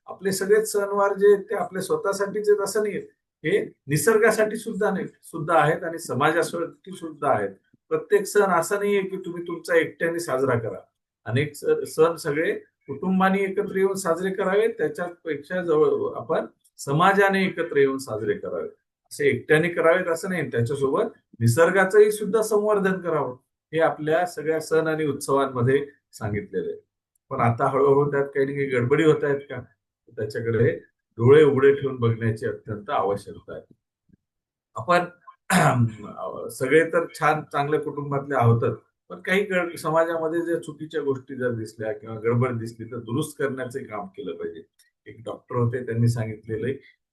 आपले सगळेच सणवार जे ते आपल्या स्वतःसाठीच आहेत असं नाही, हे निसर्गासाठी सुद्धा नाही सुद्धा आहेत आणि समाजासाठी सुद्धा आहेत. प्रत्येक सण असा नाहीये की तुम्ही तुमचा एकट्याने साजरा करा. अनेक सण सगळे कुटुंबाने एकत्र येऊन साजरे करावे, त्याच्यापेक्षा जवळ आपण समाजाने एकत्र येऊन साजरे करावे. असे एकट्याने करावेत असं नाही, त्याच्यासोबत निसर्गाचंही सुद्धा संवर्धन करावं, हे आपल्या सगळ्या सण आणि उत्सवांमध्ये सांगितलेलं आहे. पण आता हळूहळू त्यात काही ना काही गडबडी होत आहेत का? त्याच्याकडे डोळे उघडे ठेवून बघण्याची अत्यंत आवश्यकता आहे. आपण सगळे तर छान चांगल्या कुटुंबातले आहोतच, पण काही समाजामध्ये जर चुकीच्या गोष्टी जर दिसल्या किंवा गडबड दिसली तर दुरुस्त करण्याचे काम केलं पाहिजे. एक डॉक्टर होते, त्यांनी सांगितलेलं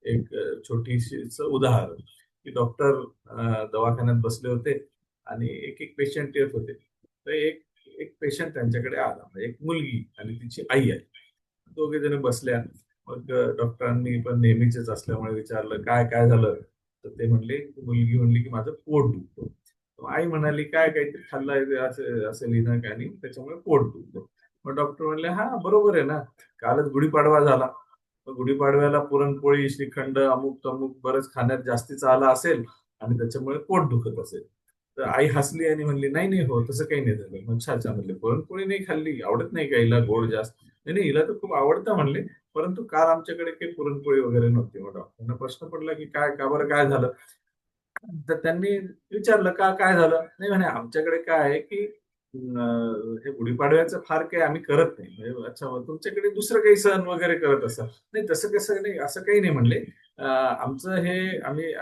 एक छोटीशी उदाहरण, की डॉक्टर दवाखान्यात बसले होते आणि एक एक पेशंट येत होते. तर एक एक पेशंट त्यांच्याकडे आला, म्हणजे एक मुलगी आणि तिची आई आहे. दोघे जण बसल्या. मग डॉक्टरांनी पण नेहमीचेच असल्यामुळे विचारलं, काय काय झालं? तर ते म्हणले, मुलगी म्हणली की माझं पोट दुखतं. आई म्हणाली, काय काहीतरी खाल्लं असेल हिनं काय, आणि त्याच्यामुळे पोट दुखतं. मग डॉक्टर म्हणले, हा बरोबर आहे ना, कालच गुढीपाडवा झाला. मग गुढीपाडव्याला पुरणपोळी, श्रीखंड, अमुक तमुक बरंच खाण्यात जास्तीचं आलं असेल आणि त्याच्यामुळे पोट दुखत असेल. तर आई हसली आणि म्हणली, नाही नाही हो, तसं काही नाही झालं. अच्छा अच्छा म्हणले, पुरणपोळी नाही खाल्ली, आवडत नाही का हिला गोड जास्त? नाही नाही, हिला तर खूप आवडतं म्हणले, परंतु काल आमच्याकडे काही पुरणपोळी वगैरे नव्हती. मग डॉक्टरांना प्रश्न पडला की काय, का बरं, काय झालं? तर त्यांनी विचारलं, का काय झालं? नाही म्हणे, आमच्याकडे काय आहे की हे गुढीपाडव्याचं फार काही आम्ही करत नाही. म्हणजे अच्छा, मग तुमच्याकडे दुसरं काही सण वगैरे करत असाल? नाही तसं कसं नाही, असं काही नाही म्हणले. आमचं हे आम्ही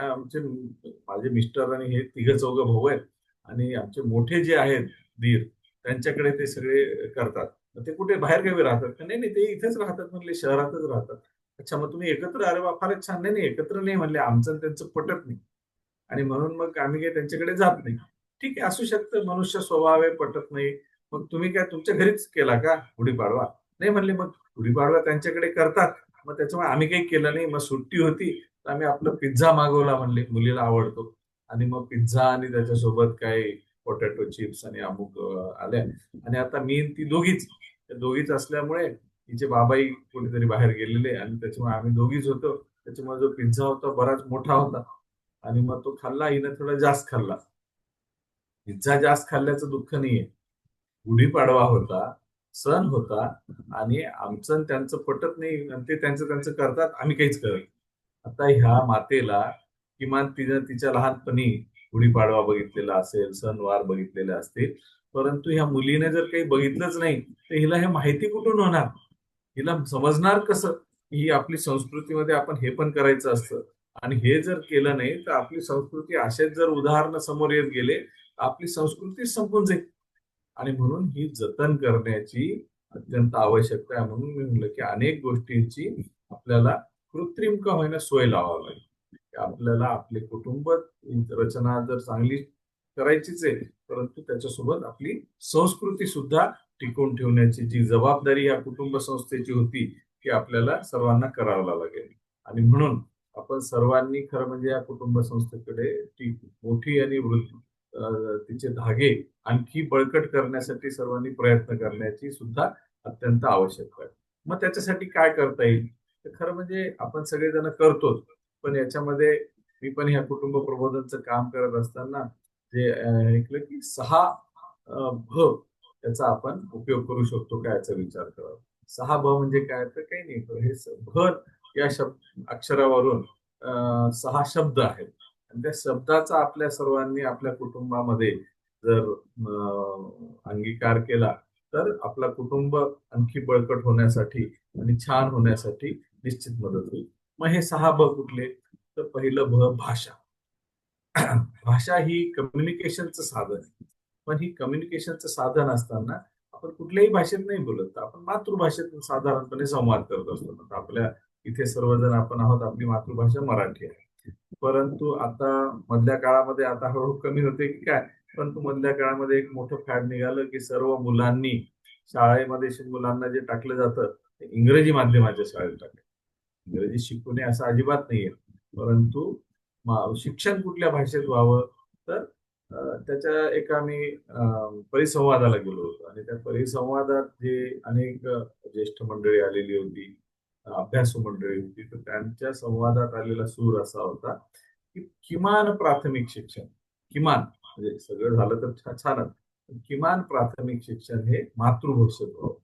माझे मिस्टर आणि हे तिघं चौघं भाऊ आहेत आणि आमचे मोठे जे आहेत दीर, त्यांच्याकडे ते सगळे करतात. मग ते कुठे बाहेर गावी राहतात का? नाही नाही, ते इथेच राहतात म्हणले, शहरातच राहतात. अच्छा, मग तुम्ही एकत्र, अरे वा फारच छान. नाही नाही, एकत्र नाही म्हणले, आमचं आणि त्यांचं पटत नाही आणि म्हणून मग आम्ही काही त्यांच्याकडे जात नाही. ठीक आहे, असू शकतं, मनुष्य स्वभाव आहे, पटत नाही. मग तुम्ही काय तुमच्या घरीच केला का गुढीपाडवा? नाही म्हणले, मग गुढीपाडवा त्यांच्याकडे करतात, मग त्याच्यामुळे आम्ही काही केलं नाही. मग सुट्टी होती तर आम्ही आपलं पिझ्झा मागवला म्हणले, मुलीला आवडतो. आणि मग पिझ्झा आणि त्याच्यासोबत काही पोटॅटो चिप्स आणि अमुक आल्या. आणि आता मी ती दोघीच असल्यामुळे तिचे बाबाई कुठेतरी बाहेर गेलेले आणि त्याच्यामुळे आम्ही दोघीच होतो. त्याच्यामुळे जो पिझ्झा होता बराच मोठा होता आणि मग तो खाल्ला, हिनं थोडा जास्त खाल्ला. पिझ्झा जास्त खाल्ल्याचं दुःख नाहीये. गुढीपाडवा होता, सण होता आणि आमचं आणि त्यांचं पटत नाही आणि ते त्यांचं त्यांचं करतात, आम्ही काहीच करत नाही. आता ह्या मातेला किमान तिनं तिच्या लहानपणी गुढीपाडवा बघितलेला असेल, सणवार बघितलेले असतील, परंतु ह्या मुलीने जर काही बघितलंच नाही तर हिला हे माहिती कुठून होणार? हिला समजणार कसं की ही आपली संस्कृतीमध्ये आपण हे पण करायचं असतं? आणि हे जर केलं नाही तर आपली संस्कृती, असेच जर उदाहरणं समोर येत गेले, आपली संस्कृती संपून जाईल. आणि म्हणून ही जतन करण्याची अत्यंत आवश्यकता आहे. म्हणून मी म्हटलं की अनेक गोष्टींची आपल्याला कृत्रिम का होईना सोय लावावी लागेल. आपल्याला आपले कुटुंब रचना जर चांगली करायचीच आहे, परंतु त्याच्यासोबत आपली संस्कृती सुद्धा टिकवून ठेवण्याची जी जबाबदारी या कुटुंब संस्थेची होती ती आपल्याला सर्वांना करावं लागेल. आणि म्हणून आपण सर्वांनी खरं म्हणजे या कुटुंब संस्थेकडे ती मोठी आणि तिचे धागे आणखी बळकट करण्यासाठी सर्वांनी प्रयत्न करण्याची सुद्धा अत्यंत आवश्यकता आहे. मग त्याच्यासाठी काय करता येईल? तर खरं म्हणजे आपण सगळेजण करतोच, पण याच्यामध्ये मी पण ह्या कुटुंब प्रबोधनचं काम करत असताना जे ऐकलं की 6 भ त्याचा आपण उपयोग करू शकतो का याचा विचार करावा. 6 भ म्हणजे काय? तर काही नाही. तर हे भर या अक्षरावरून 6 शब्द आहेत. आणि त्या शब्दाचा आपल्या सर्वांनी आपल्या कुटुंबामध्ये जर अंगीकार केला तर आपला कुटुंब आणखी बळकट होण्यासाठी आणि छान होण्यासाठी निश्चित मदत होईल. मग हे 6 भ कुठले? तर पहिलं भ भाषा. भाषा ही कम्युनिकेशनचं साधन आहे. पण ही कम्युनिकेशनचं साधन असताना आपण कुठल्याही भाषेत नाही बोलत, तर आपण मातृभाषेत साधारणपणे संवाद करत असतो. आता आपल्या इथे सर्वजण आपण आहोत, आपली मातृभाषा मराठी आहे. परंतु आता मधल्या काळामध्ये आता हळूहळू कमी होते की काय, परंतु मधल्या काळामध्ये एक मोठं फॅड निघालं की सर्व मुलांनी शाळेमध्ये मुलांना जे टाकलं जातं ते इंग्रजी माध्यमाच्या शाळेत टाकलं. इंग्रजी शिकू नये असं अजिबात नाहीये, परंतु शिक्षण कुठल्या भाषेत व्हावं तर त्याच्या एका मी परिसंवादाला गेलो होतो आणि त्या परिसंवादात जे अनेक ज्येष्ठ मंडळी आलेली होती, अभ्यासू मंडळी होती, तर त्यांच्या संवादात आलेला सूर असा होता की किमान प्राथमिक शिक्षण, किमान म्हणजे सगळं झालं तर छानच, किमान प्राथमिक शिक्षण हे मातृभाषेत व्हावं.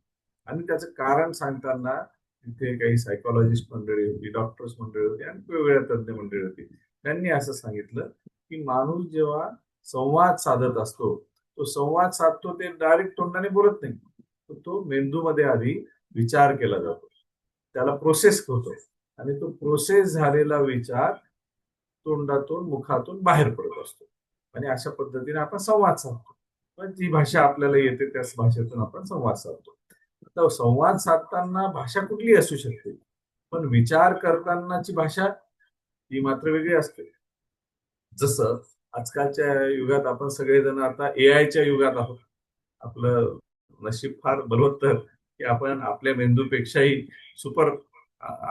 आणि त्याचं कारण सांगताना तिथे काही सायकोलॉजिस्ट मंडळी होती, डॉक्टर्स मंडळी होती आणि वेगवेगळ्या तज्ञ मंडळी होती. त्यांनी असं सांगितलं की माणूस जेव्हा संवाद साधत असतो, तो संवाद साधतो ते डायरेक्ट तोंडाने बोलत नाही. तो मेंदूमध्ये आधी विचार केला जातो, त्याला प्रोसेस होतो आणि तो प्रोसेस झालेला विचार तोंडातून मुखातून बाहेर पडत असतो आणि अशा पद्धतीने आपण संवाद साधतो. पण जी भाषा आपल्याला येते त्याच भाषेतून आपण संवाद साधतो. तर संवाद साधताना भाषा कुठली असू शकते, पण विचार करतानाची भाषा ही मात्र वेगळी असते. जसं आजकालच्या युगात आपण सगळेजण आता एआयच्या युगात आहोत. आपलं नशीब फार बलवत्तर की आपण आपल्या मेंदूपेक्षाही सुपर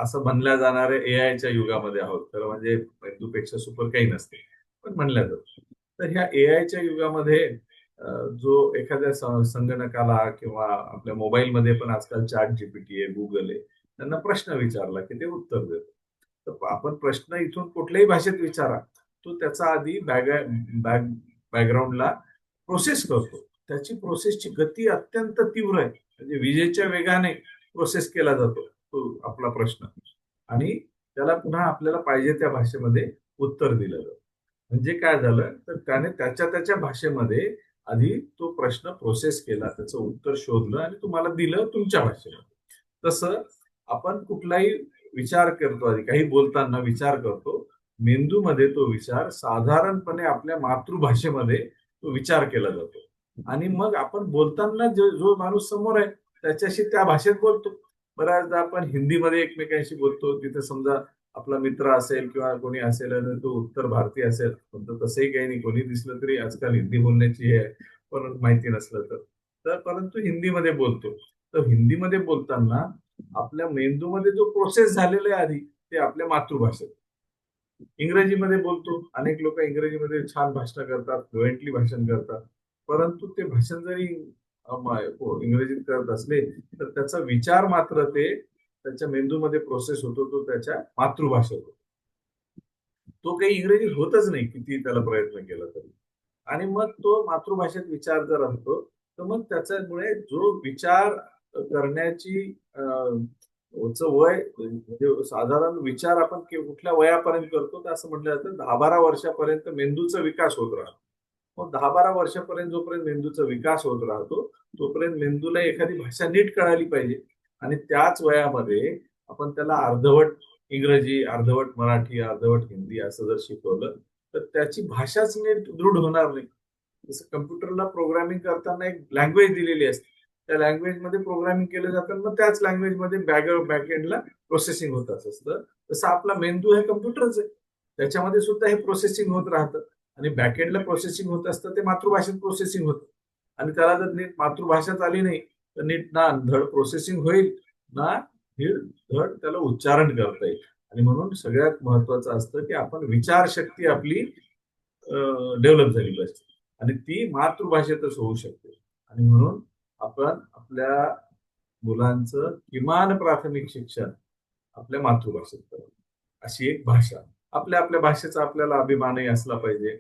असं म्हणल्या जाणाऱ्या एआयच्या युगामध्ये आहोत. तर म्हणजे मेंदूपेक्षा सुपर काही नसते, पण म्हणल्या जातं. तर ह्या एआयच्या युगामध्ये जो एखाद्या संगणकाला किंवा आपल्या मोबाईलमध्ये पण आजकाल चॅट जीपीटी आहे, गुगल आहे, त्यांना प्रश्न विचारला की ते उत्तर देतं. तर आपण प्रश्न इथून कुठल्याही भाषेत विचारा, तो त्याचा आधी बॅकग्राऊंडला प्रोसेस करतो. त्याची प्रोसेसची गती अत्यंत तीव्र आहे. म्हणजे विजेच्या वेगाने प्रोसेस केला जातो तो आपला प्रश्न आणि त्याला पुन्हा आपल्याला पाहिजे त्या भाषेमध्ये उत्तर दिलं जातं. म्हणजे काय झालं तर त्याने त्याच्या भाषेमध्ये आधी तो प्रश्न प्रोसेस केला, त्याचं उत्तर शोधलं आणि तुम्हाला दिलं तुमच्या भाषेमध्ये. तसं आपण कुठलाही विचार करतो, आधी काही बोलताना विचार करतो, मेंदूमध्ये तो विचार साधारणपणे आपल्या मातृभाषेमध्ये तो विचार केला जातो आणि मग आपण बोलताना जो माणूस समोर आहे त्याच्याशी त्या भाषेत बोलतो. बऱ्याचदा आपण हिंदीमध्ये एकमेकांशी बोलतो, तिथे समजा आपला मित्र असेल किंवा कोणी असेल आणि तो उत्तर भारतीय असेल, पण तसंही काही नाही, कोणी दिसलं तरी आजकाल हिंदी बोलण्याची हे पण माहिती नसलं तर परंतु हिंदीमध्ये बोलतो. तर हिंदीमध्ये बोलताना आपल्या मेंदूमध्ये जो प्रोसेस झालेला आहे आधी ते आपल्या मातृभाषेत. इंग्रजीमध्ये बोलतो, अनेक लोक इंग्रजीमध्ये छान भाषण करतात, फ्लुएंटली भाषण करतात, परंतु ते भाषण जरी इंग्रजीत करत असले तर त्याचा विचार मात्र ते त्याच्या मेंदूमध्ये प्रोसेस होतो, तो त्याच्या मातृभाषेत होतो. तो काही इंग्रजीत होतच नाही किती त्याला प्रयत्न केला तरी. आणि मग तो मातृभाषेत विचार जर असतो तर मग त्याच्यामुळे जो विचार करण्याची वय म्हणजे साधारण विचार आपण कुठल्या वयापर्यंत करतो तर असं म्हटलं जातं 10-12 वर्षापर्यंत मेंदूचा विकास होत राहतो. मग 10-12 वर्षापर्यंत जोपर्यंत मेंदूचा विकास होत राहतो तोपर्यंत मेंदूला एखादी भाषा नीट कळाली पाहिजे आणि त्याच वयामध्ये आपण त्याला अर्धवट इंग्रजी, अर्धवट मराठी, अर्धवट हिंदी असं जर शिकवलं तर त्याची भाषाच नीट दृढ होणार नाही. जसं कम्प्युटरला प्रोग्रामिंग करताना एक लँग्वेज दिलेली असते, त्या लँग्वेजमध्ये प्रोग्रामिंग केलं जातं, मग त्याच लँग्वेजमध्ये बॅकएंडला प्रोसेसिंग होत असतं. तसं आपला मेंदू हे कम्प्युटरच आहे, त्याच्यामध्ये सुद्धा हे प्रोसेसिंग होत राहतं आणि बॅकएंडला प्रोसेसिंग होत असतं, ते मातृभाषेत प्रोसेसिंग होतं आणि त्याला जर नीट मातृभाषाच आली नाही तर नीट ना धड प्रोसेसिंग होईल ना नीट धड त्याला उच्चारण करता येईल. आणि म्हणून सगळ्यात महत्वाचं असतं की आपण विचारशक्ती आपली डेव्हलप झाली पाहिजे आणि ती मातृभाषेतच होऊ शकते. आणि म्हणून आपण आपल्या मुलांचं किमान प्राथमिक शिक्षण आपल्या मातृभाषेत करावं. अशी एक भाषा. आपल्या आपल्या भाषेचा आपल्याला अभिमानही असला पाहिजे.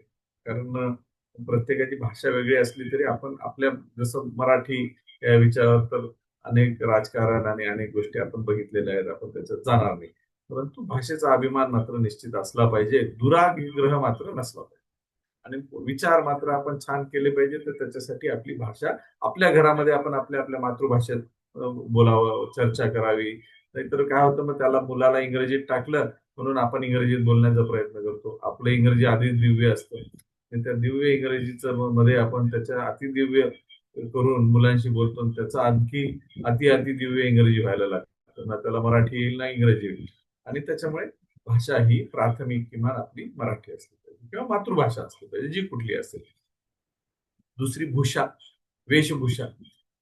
कारण प्रत्येकाची भाषा वेगळी असली तरी आपण आपल्या जसं मराठी या विचारावर तर अनेक राजकारण आणि अनेक गोष्टी आपण बघितलेल्या आहेत. आपण त्याच्यात जाणार नाही. परंतु भाषेचा अभिमान मात्र निश्चित असला पाहिजे. दुराग्रह मात्र नसला पाहिजे. आणि विचार मात्र आपण छान केले पाहिजे. तर त्याच्यासाठी आपली भाषा आपल्या घरामध्ये आपण आपल्या आपल्या मातृभाषेत बोलावं, चर्चा करावी. नाहीतर काय होतं मग त्याला मुलाला इंग्रजीत टाकलं म्हणून आपण इंग्रजीत बोलण्याचा प्रयत्न करतो. आपलं इंग्रजी आधीच दिव्य असतं. आणि त्या दिव्य इंग्रजीचं मध्ये आपण त्याच्या अतिदिव्य करून मुलांशी बोलतो आणि त्याचा आणखी अति दिव्य इंग्रजी व्हायला लागतं. ना त्याला मराठी येईल ना इंग्रजी येईल. आणि त्याच्यामुळे भाषा ही प्राथमिक किमान आपली मराठी असली पाहिजे किंवा मातृभाषा असली पाहिजे, जी कुठली असेल. दुसरी भूषा, वेशभूषा.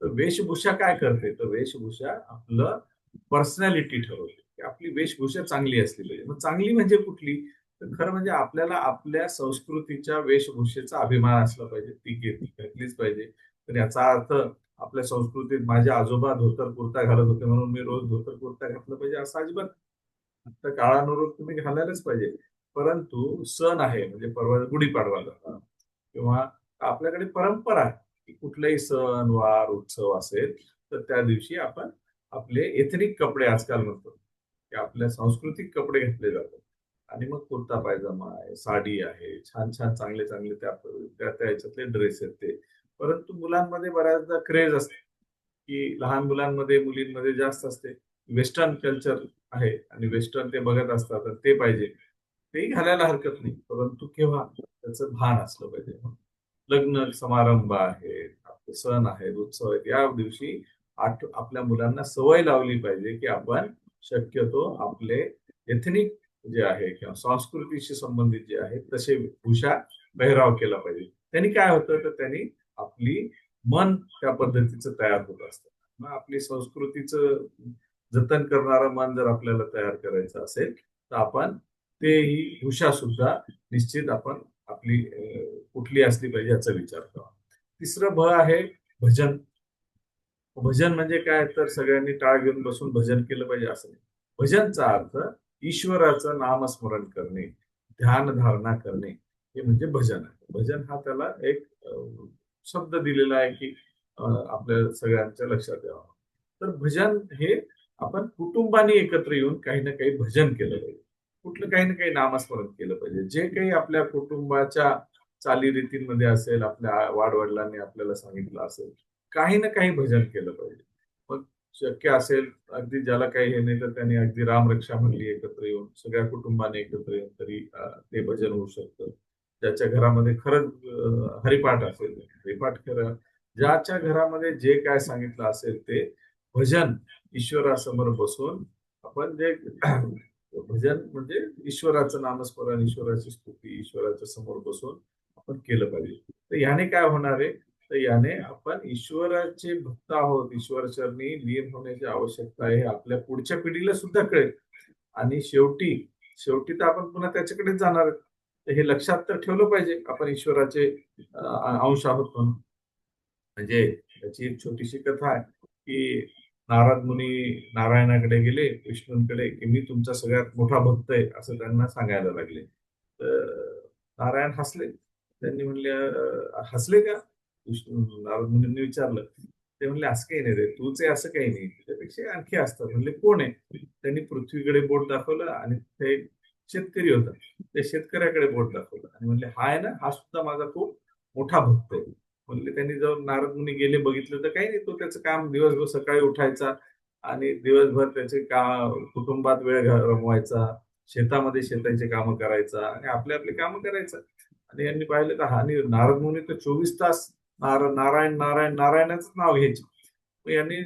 तर वेशभूषा काय करते? तर वेशभूषा आपलं पर्सनॅलिटी ठरवते की आपली वेशभूषा चांगली असली पाहिजे. मग चांगली म्हणजे कुठली? तर खरं म्हणजे आपल्याला आपल्या संस्कृतीच्या वेशभूषेचा अभिमान असला पाहिजे. ती घातलीच पाहिजे. तर याचा अर्थ आपल्या संस्कृतीत माझे आजोबा धोतर कुर्ता घालत होते म्हणून मी रोज धोतर कुर्ता घातलं पाहिजे असं अजिबात. आता काळानुरूप तुम्ही घालायलाच पाहिजे. परंतु सण आहे म्हणजे परवा गुढीपाडवा झाला किंवा आपल्याकडे परंपरा आहे की कुठलाही सण वार उत्सव असेल तर त्या दिवशी आपण आपले एथनिक कपडे आजकाल म्हणतो की आपल्या सांस्कृतिक कपडे घातले जातात. आणि मग कुर्ता पायजामा आहे, साडी आहे, छान छान चांगले चांगले त्या त्या त्या ह्याच्यातले ड्रेस आहेत ते. परंतु मुलांमध्ये बऱ्याचदा क्रेज असते की लहान मुलांमध्ये मुलींमध्ये जास्त असते. वेस्टर्न कल्चर आहे आणि वेस्टर्न ते बघत असतात आणि ते पाहिजे. तेही घालायला हरकत नाही. परंतु केव्हा त्याचं भान असलं पाहिजे. लग्न समारंभ आहेत, आपले सण आहेत, उत्सव आहेत. या दिवशी आपल्या मुलांना सवय लावली पाहिजे की आपण शक्यतो आपले एथनिक जे आहे किंवा संस्कृतीशी संबंधित जे आहे तसे भूषा पेहराव केला पाहिजे. त्यांनी काय होतं तर त्यांनी आपली मन त्या पद्धतीचं तयार होत असतं. मग आपली संस्कृतीचं जतन करणारं मन जर आपल्याला तयार करायचं असेल तर आपण तेही भूषा सुद्धा निश्चित आपण आपली कुठली असली पाहिजे याचा विचार करावा. तिसरं आहे भजन. भजन म्हणजे काय तर सगळ्यांनी टाळ घेऊन बसून भजन केलं पाहिजे असं नाही. भजनचा अर्थ ईश्वराचं नामस्मरण करणे, ध्यान धारणा करणे हे म्हणजे भजन आहे. भजन हा त्याला एक शब्द दिलेला आहे की आपल्या सगळ्यांच्या लक्षात यावं. तर भजन हे आपण कुटुंबाने एकत्र येऊन काही ना काही भजन केलं पाहिजे. कुठलं काही ना काही नामस्मरण केलं पाहिजे. जे काही आपल्या कुटुंबाच्या चालीरीतींमध्ये असेल, आपल्या वाडवडिलांनी आपल्याला सांगितलं असेल, काही ना काही भजन केलं पाहिजे. मग शक्य असेल अगदी ज्याला काही हे नाही तर त्यांनी अगदी रामरक्षा म्हणली एकत्र येऊन सगळ्या कुटुंबाने एकत्र येऊन तरी ते भजन होऊ शकतं. ज्याच्या घरामध्ये खरंच हरिपाठ असेल हरिपाठ करा. ज्याच्या घरामध्ये जे काय सांगितलं असेल ते भजन ईश्वरासमोर बसून आपण जे भजन म्हणजे ईश्वराचं नामस्मरण, ईश्वराची स्तुती, ईश्वराच्या समोर बसून आपण केलं पाहिजे. तर याने काय होणार आहे? तर याने आपण ईश्वराचे भक्त आहोत, ईश्वरचरणी लीन होण्याची आवश्यकता आहे हे आपल्या पुढच्या पिढीला सुद्धा कळेल. आणि शेवटी शेवटी तर आपण पुन्हा त्याच्याकडेच जाणार आहे. तर हे लक्षात तर ठेवलं पाहिजे आपण ईश्वराचे अंश आहोत म्हणून. म्हणजे त्याची एक छोटीशी कथा आहे की नारद मुनी नारायणाकडे गेले विष्णूंकडे की मी तुमचा सगळ्यात मोठा भक्त आहे असं त्यांना सांगायला लागले. तर नारायण हसले. त्यांनी म्हणले हसले का? विष्णू नारद मुनींनी विचारलं. ते म्हणले असं काही नाही रे तूच आहे असं काही नाही त्याच्यापेक्षा आणखी असतात. म्हणले कोण आहे? त्यांनी पृथ्वीकडे बोट दाखवलं आणि ते शेतकरी होता. त्या शेतकऱ्याकडे बोट दाखवलं आणि म्हणले हा आहे ना हा सुद्धा माझा खूप मोठा भक्त आहे. म्हणले त्यांनी जाऊन नारद मुनी गेले बघितलं तर काही नाही तो त्याचं काम दिवसभर सकाळी उठायचा आणि दिवसभर त्याचे कुटुंबात वेळ रमवायचा, शेतामध्ये शेताची कामं करायचा आणि आपले आपले कामं करायचं. आणि यांनी पाहिलं तर आणि नारद मुनी तर 24 तास नारायण नारायण नारायणाचं नाव घ्यायचे. मग यांनी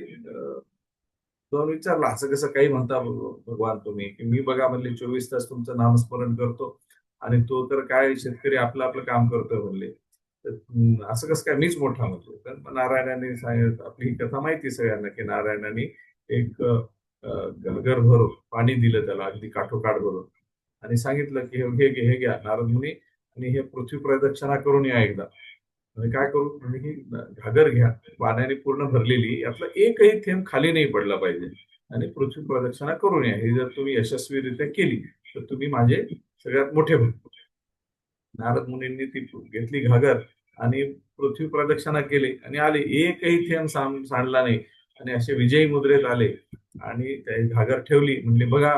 जाऊन विचारलं असं कसं काही म्हणता भगवान तुम्ही की मी बघा म्हणले 24 तास तुमचं नामस्मरण करतो आणि तो तर काय शेतकरी आपलं आपलं काम करतोय म्हणले. तर असं कसं काय मीच मोठा म्हणतो. तर मग नारायणाने सांगितलं, आपली ही कथा माहिती आहे सगळ्यांना, की नारायणाने एक घागर भरून पाणी दिलं त्याला, अगदी काठोकाठ भरून, आणि सांगितलं की हे घे, हे घ्या नारद मुनी, आणि हे पृथ्वी प्रदक्षिणा करून या एकदा. म्हणजे काय करू, म्हणजे ही घागर घ्या, पाण्याने पूर्ण भरलेली, यातला एकही थेंब खाली नाही पडला पाहिजे, आणि पृथ्वी प्रदक्षिणा करून या. ही जर तुम्ही यशस्वीरित्या केली तर तुम्ही माझे सगळ्यात मोठे भक्त. नारद मुनींनी ती घेतली घागर आणि पृथ्वी प्रदक्षिणा केली आणि आले, एकही थेंब सांडला नाही, आणि असे विजयी मुद्रेत आले. आणि त्या घागर ठेवली, म्हणले बघा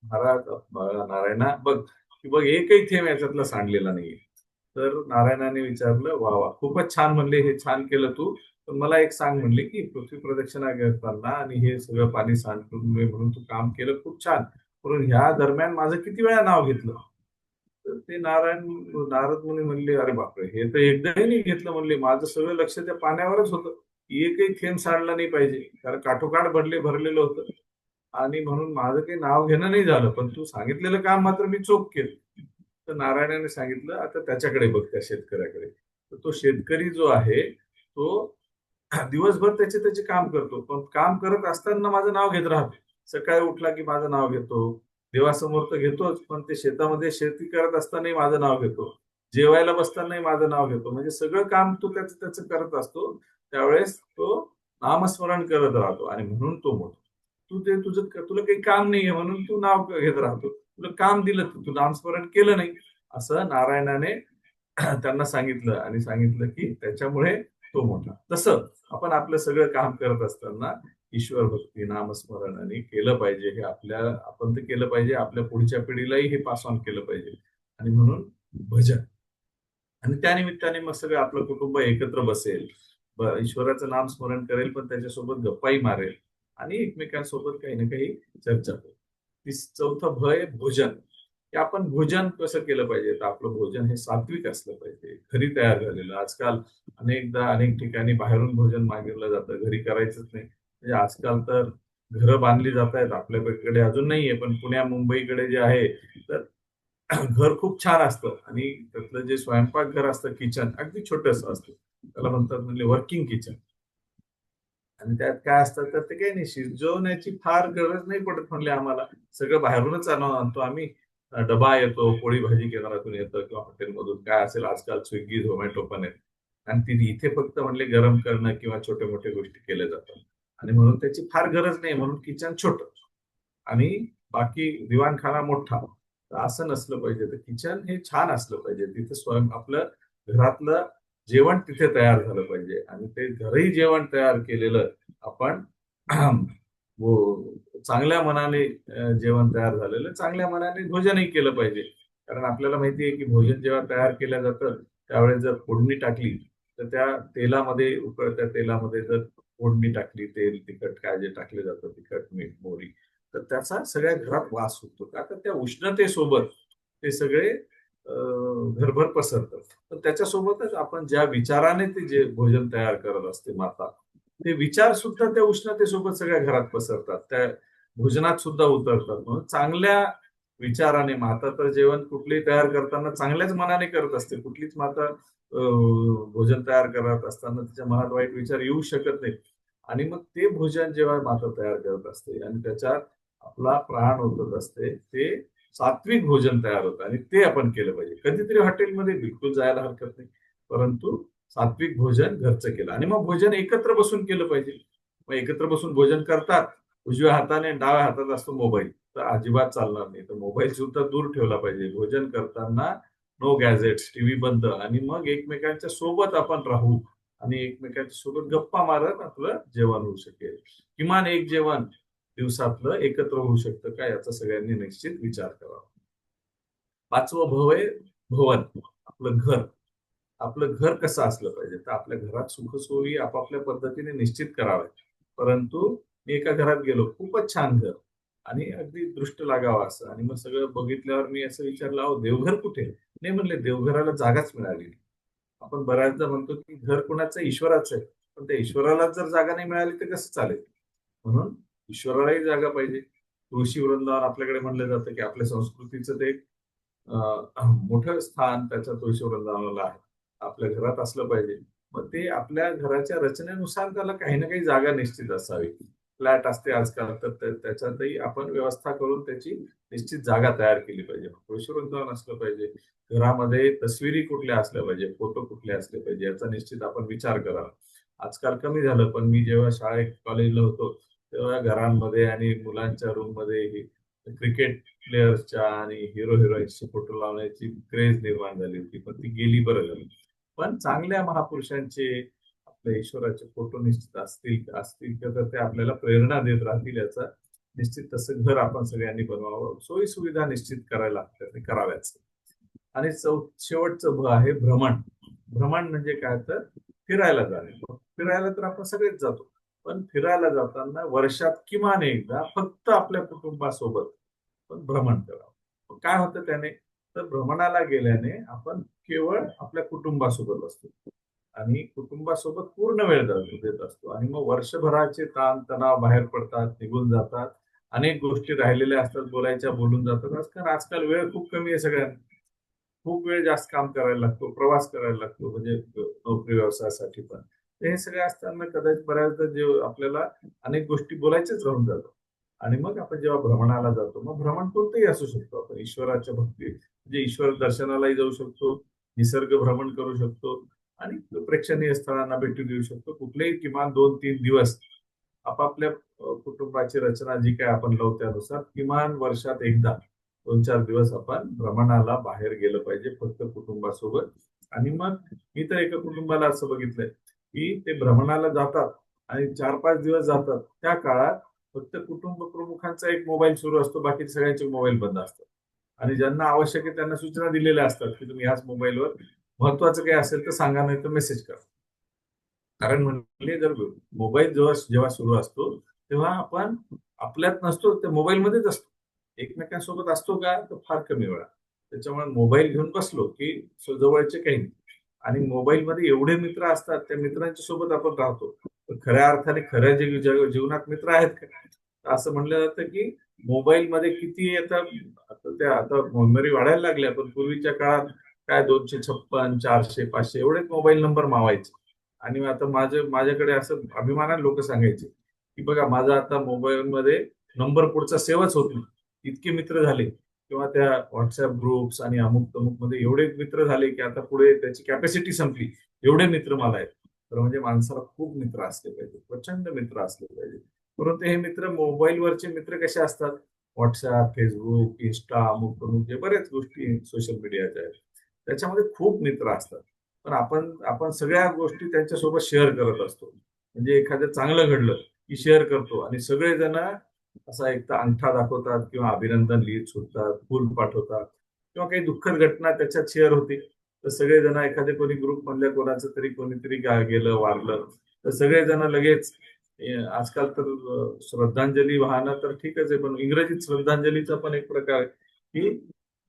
महाराज, नारायणा बघ, की बघ एकही थेंब याच्यातला सांडलेला नाहीये. तर नारायणाने विचारलं, वा वा, खूपच छान, म्हणले हे छान केलं तू, पण मला एक सांग, म्हणले की पृथ्वी प्रदक्षिणा करताना आणि हे सगळं पाणी सांडून नये म्हणून तू काम केलं खूप छान, पण ह्या दरम्यान माझं किती वेळा नाव घेतलं. तर ते नारद मुनी म्हणले, अरे बापरे, हे तर एकदाही नाही घेतलं, म्हणले माझं सगळं लक्ष त्या पाण्यावरच होतं, एकही थेंब सांडला नाही पाहिजे, कारण काठोकाठ भरलेलं होतं, आणि म्हणून माझं काही नाव घेणं नाही झालं, पण तू सांगितलेलं काम मात्र मी चोख केलं. तर नारायणाने सांगितलं, आता त्याच्याकडे बघ, त्या शेतकऱ्याकडे. तर तो शेतकरी जो आहे तो दिवसभर त्याचे त्याचे काम करतो, पण काम करत असताना माझं नाव घेत राहतो. सकाळी उठला की माझं नाव घेतो, देवासमोर तर घेतोच, पण ते शेतामध्ये शेती करत असतानाही माझं नाव घेतो, जेवायला बसतानाही माझं नाव घेतो, म्हणजे सगळं काम तो त्याचं त्याचं करत असतो. त्यावेळेस तो नामस्मरण करत राहतो, आणि म्हणून तो मोठा. तू ते तुला काही काम नाहीये म्हणून तू नाव घेत राहतो, तुला काम दिलं तू नामस्मरण केलं नाही, असं नारायणाने त्यांना सांगितलं, आणि सांगितलं की त्याच्यामुळे तो मोठा. तसं आपण आपलं सगळं काम करत असताना ईश्वर भक्ती, नामस्मरण आणि केलं पाहिजे. हे आपण तर केलं पाहिजे, आपल्या पुढच्या पिढीलाही हे पास ऑन केलं पाहिजे, आणि म्हणून भजन. आणि त्यानिमित्ताने मग सगळं आपलं कुटुंब एकत्र बसेल, ईश्वराचं नाम स्मरण करेल, पण त्याच्यासोबत गप्पाही मारेल, आणि एकमेकांसोबत काही ना काही चर्चा करेल. चौथं भय भोजन, की आपण भोजन कसं केलं पाहिजे. तर आपलं भोजन हे सात्विक असलं पाहिजे, घरी तयार झालेलं. आजकाल अनेकदा अनेक ठिकाणी बाहेरून भोजन मागितलं जातं, घरी करायचंच नाही. म्हणजे आजकाल तर घरं बांधली जात आहेत, आपल्याकडे अजून नाहीये, पण पुण्या मुंबईकडे जे आहे, तर घर खूप छान असतं, आणि त्यातलं जे स्वयंपाकघर असतं, किचन अगदी छोटस असतं, त्याला म्हणतात म्हणजे वर्किंग किचन. आणि त्यात काय असतं, तर ते काही नाही, शिजवण्याची फार गरज नाही पडत, म्हणले आम्हाला सगळं बाहेरूनच आणतो आम्ही. डबा येतो, पोळी भाजी केंद्रातून येतं, किंवा हॉटेलमधून काय असेल, आजकाल स्विगी झोमॅटो पण आहेत, आणि ती इथे फक्त म्हणले गरम करणं किंवा छोट्या मोठ्या गोष्टी केल्या जातात, आणि म्हणून त्याची फार गरज नाही, म्हणून किचन छोटं, आणि बाकी दिवाणखाना मोठा. तर असं नसलं पाहिजे. तर किचन हे छान असलं पाहिजे, तिथे आपलं घरातलं जेवण तिथे तयार झालं पाहिजे, आणि ते घरही जेवण तयार केलेलं आपण चांगल्या मनाने, जेवण तयार झालेलं चांगल्या मनाने भोजनही केलं पाहिजे. कारण आपल्याला माहिती आहे की भोजन जेव्हा तयार केलं जातं, त्यावेळेस जर फोडणी टाकली, तर त्या तेलामध्ये, उकळत्या तेलामध्ये जर फोडणी टाकली, तेल तिखट काय जे टाकले जातं, तिखट मीठ मोहरी, तर त्याचा सगळ्या घरात वास होतो, का तर त्या उष्णतेसोबत ते सगळे घरभर पसरतात. तर त्याच्यासोबतच आपण ज्या विचाराने ते जे भोजन तयार करत असते माता, ते विचार सुद्धा त्या उष्णतेसोबत सगळ्या घरात पसरतात, त्या भोजनात सुद्धा उतरतात. म्हणून चांगल्या विचाराने माता तर जेवण कुठलेही तयार करताना चांगल्याच मनाने करत असते. कुठलीच माता भोजन तयार करत असताना तिच्या मनात वाईट विचार येऊ शकत नाही. आणि मग ते भोजन जेव्हा माता तयार करत असते आणि त्याच्यात आपला प्राण ओतत असते, ते सात्विक भोजन तयार होतं, आणि ते आपण केलं पाहिजे. कधीतरी हॉटेलमध्ये बिलकुल जायला हरकत नाही, परंतु सात्विक भोजन घरचं केलं. आणि मग भोजन एकत्र बसून केलं पाहिजे. मग एकत्र बसून भोजन करतात, उजव्या हाताने डाव्या हातात असतो मोबाईल, तर अजिबात चालणार नाही. तर मोबाईल सुद्धा दूर ठेवला पाहिजे. भोजन करताना नो गॅजेट्स, टीव्ही बंद, आणि मग एकमेकांच्या सोबत आपण राहू, आणि एकमेकांच्या सोबत गप्पा मारत आपलं जेवण होऊ शकेल. किमान एक जेवण दिवसातलं एकत्र होऊ शकतं का, याचा सगळ्यांनी निश्चित विचार करावा. पाचवं भव आहे भवन, आपलं घर. आपलं घर कसं असलं पाहिजे, तर आपल्या घरात सुखसोयी आपापल्या पद्धतीने निश्चित कराव्या. परंतु मी एका घरात गेलो, खूपच छान घर, आणि अगदी दृष्ट लागावं असं, आणि मग सगळं बघितल्यावर मी असं विचारलं, अहो देवघर कुठे? नाही म्हणले, देवघराला जागाच मिळाली नाही. आपण बऱ्याचदा म्हणतो की घर कुणाचं, ईश्वराचं आहे, पण त्या ईश्वराला जर जागा नाही मिळाली तर कसं चालेल. म्हणून ईश्वरालाही जागा पाहिजे. तुळशी वृंदावन आपल्याकडे म्हणलं जातं की आपल्या संस्कृतीचं ते मोठं स्थान त्याच्या तुळशी वृंदावनाला आहे. आपल्या घरात असलं पाहिजे. मग ते आपल्या घराच्या रचनेनुसार त्याला काही ना काही जागा निश्चित असावी. फ्लॅट असते आजकाल, तर त्याच्यातही आपण व्यवस्था करून त्याची निश्चित जागा तयार केली पाहिजे. कृषीवृंदावन असलं पाहिजे. घरामध्ये तस्विरी कुठल्या असल्या पाहिजे, फोटो कुठले असले पाहिजे, याचा निश्चित आपण विचार करावा. आजकाल कमी झालं, पण मी जेव्हा शाळेत कॉलेजला होतो तेव्हा घरांमध्ये आणि मुलांच्या रूममध्ये क्रिकेट प्लेयर्सच्या आणि हिरो हिरोईन्सचे फोटो लावण्याची क्रेज निर्माण झाली होती, पण ती गेली, बरं झालं. पण चांगल्या महापुरुषांचे, आपल्या ईश्वराचे फोटो निश्चित असतील असतील तर ते आपल्याला प्रेरणा देत राहतील. याचा निश्चित तसं घर आपण सगळ्यांनी बनवावं. सोयी सुविधा निश्चित करायला लागतात, ते कराव्याच. आणि शेवटचं आहे भ्रमण. भ्रमण म्हणजे काय, तर फिरायला जाणे. फिरायला तर आपण सगळेच जातो, पण फिरायला जाताना वर्षात किमान एकदा फक्त आपल्या कुटुंबासोबत पण भ्रमण करावं. मग काय होतं त्याने, तर भ्रमणाला गेल्याने आपण केवळ आपल्या कुटुंबासोबत असतो आणि कुटुंबासोबत पूर्ण वेळ देत असतो आणि मग वर्षभराचे ताण तणाव बाहेर पडतात, निघून जातात. अनेक गोष्टी राहिलेल्या असतात बोलायच्या, बोलून जातात. आजकाल वेळ खूप कमी आहे सगळ्यांना. खूप वेळ जास्त काम करायला लागतो, प्रवास करायला लागतो, म्हणजे नोकरी व्यवसायासाठी पण. तर हे सगळे असताना कदाचित बऱ्याचदा जे आपल्याला अनेक गोष्टी बोलायच्याच राहून जातात. आणि मग आपण जेव्हा भ्रमणाला जातो, मग भ्रमण कोणतंही असू शकतो. आपण ईश्वराच्या भक्ती म्हणजे ईश्वर दर्शनालाही जाऊ शकतो, निसर्ग भ्रमण करू शकतो आणि प्रेक्षणीय स्थळांना भेटी देऊ शकतो. कुठलेही किमान 2-3 दिवस आपापल्या कुटुंबाची रचना जी काय आपण लावू त्यानुसार किमान वर्षात एकदा 2-4 दिवस आपण भ्रमणाला बाहेर गेलं पाहिजे, फक्त कुटुंबासोबत. आणि मग मी तर एका कुटुंबाला असं बघितलंय की ते भ्रमणाला जातात आणि 4-5 दिवस जातात. त्या काळात फक्त कुटुंब प्रमुखांचा एक मोबाईल सुरू असतो, बाकी सगळ्यांचे मोबाईल बंद असतात. आणि ज्यांना आवश्यक आहे त्यांना सूचना दिलेल्या असतात की तुम्ही ह्याच मोबाईलवर महत्वाचं काही असेल तर सांगा, नाही तर मेसेज करा. कारण म्हणजे जर मोबाईल जेव्हा जेव्हा सुरू असतो तेव्हा आपण आपल्यात नसतो, त्या मोबाईलमध्येच असतो. एकमेकांसोबत असतो का, तर फार कमी वेळा. त्याच्यामुळे मोबाईल घेऊन बसलो की जवळचे काही नाही. आणि मोबाईलमध्ये एवढे मित्र असतात, त्या मित्रांच्या सोबत आपण राहतो. पण खऱ्या अर्थाने खऱ्या जीवनात मित्र आहेत का, तर असं म्हणलं जातं की मोबाईलमध्ये किती आता मेमरी वाढायला लागल्या, पण पूर्वीच्या काळात काय 256, 400, 500 एवढेच मोबाईल नंबर मावायचे. आणि आता माझ्याकडे असं अभिमानाने लोक सांगायचे की बघा माझा आता मोबाईलमध्ये नंबर पुढचा सेव्हच होत नाही, इतके मित्र झाले. किंवा त्या व्हॉट्सअप ग्रुप्स आणि अमुक तमुक मध्ये एवढे मित्र झाले की आता पुढे त्याची कॅपॅसिटी संपली, एवढे मित्र मला आहेत. तर म्हणजे माणसाला खूप मित्र असले पाहिजे, प्रचंड मित्र असले पाहिजे. परंतु हे मित्र, मोबाईलवरचे मित्र कसे असतात, व्हॉट्सअप, फेसबुक, इंस्टा, अमुक तमुक जे बऱ्याच गोष्टी सोशल मीडियाच्या आहेत, त्याच्यामध्ये खूप मित्र असतात. पण आपण सगळ्या गोष्टी त्यांच्यासोबत शेअर करत असतो. म्हणजे एखादं चांगलं घडलं की शेअर करतो आणि सगळेजण असा एक तर अंगठा दाखवतात किंवा अभिनंदन लिहित सुटतात, फुल पाठवतात. किंवा काही दुःखद घटना त्याच्यात शेअर होते, तर सगळेजण एखाद्या कोणी ग्रुप मधल्या कोणाचं तरी कोणीतरी गेलं, वारलं, तर सगळेजण लगेच आजकाल तर श्रद्धांजली वाहनं तर ठीकच आहे, पण इंग्रजीत श्रद्धांजलीचा पण एक प्रकार आहे की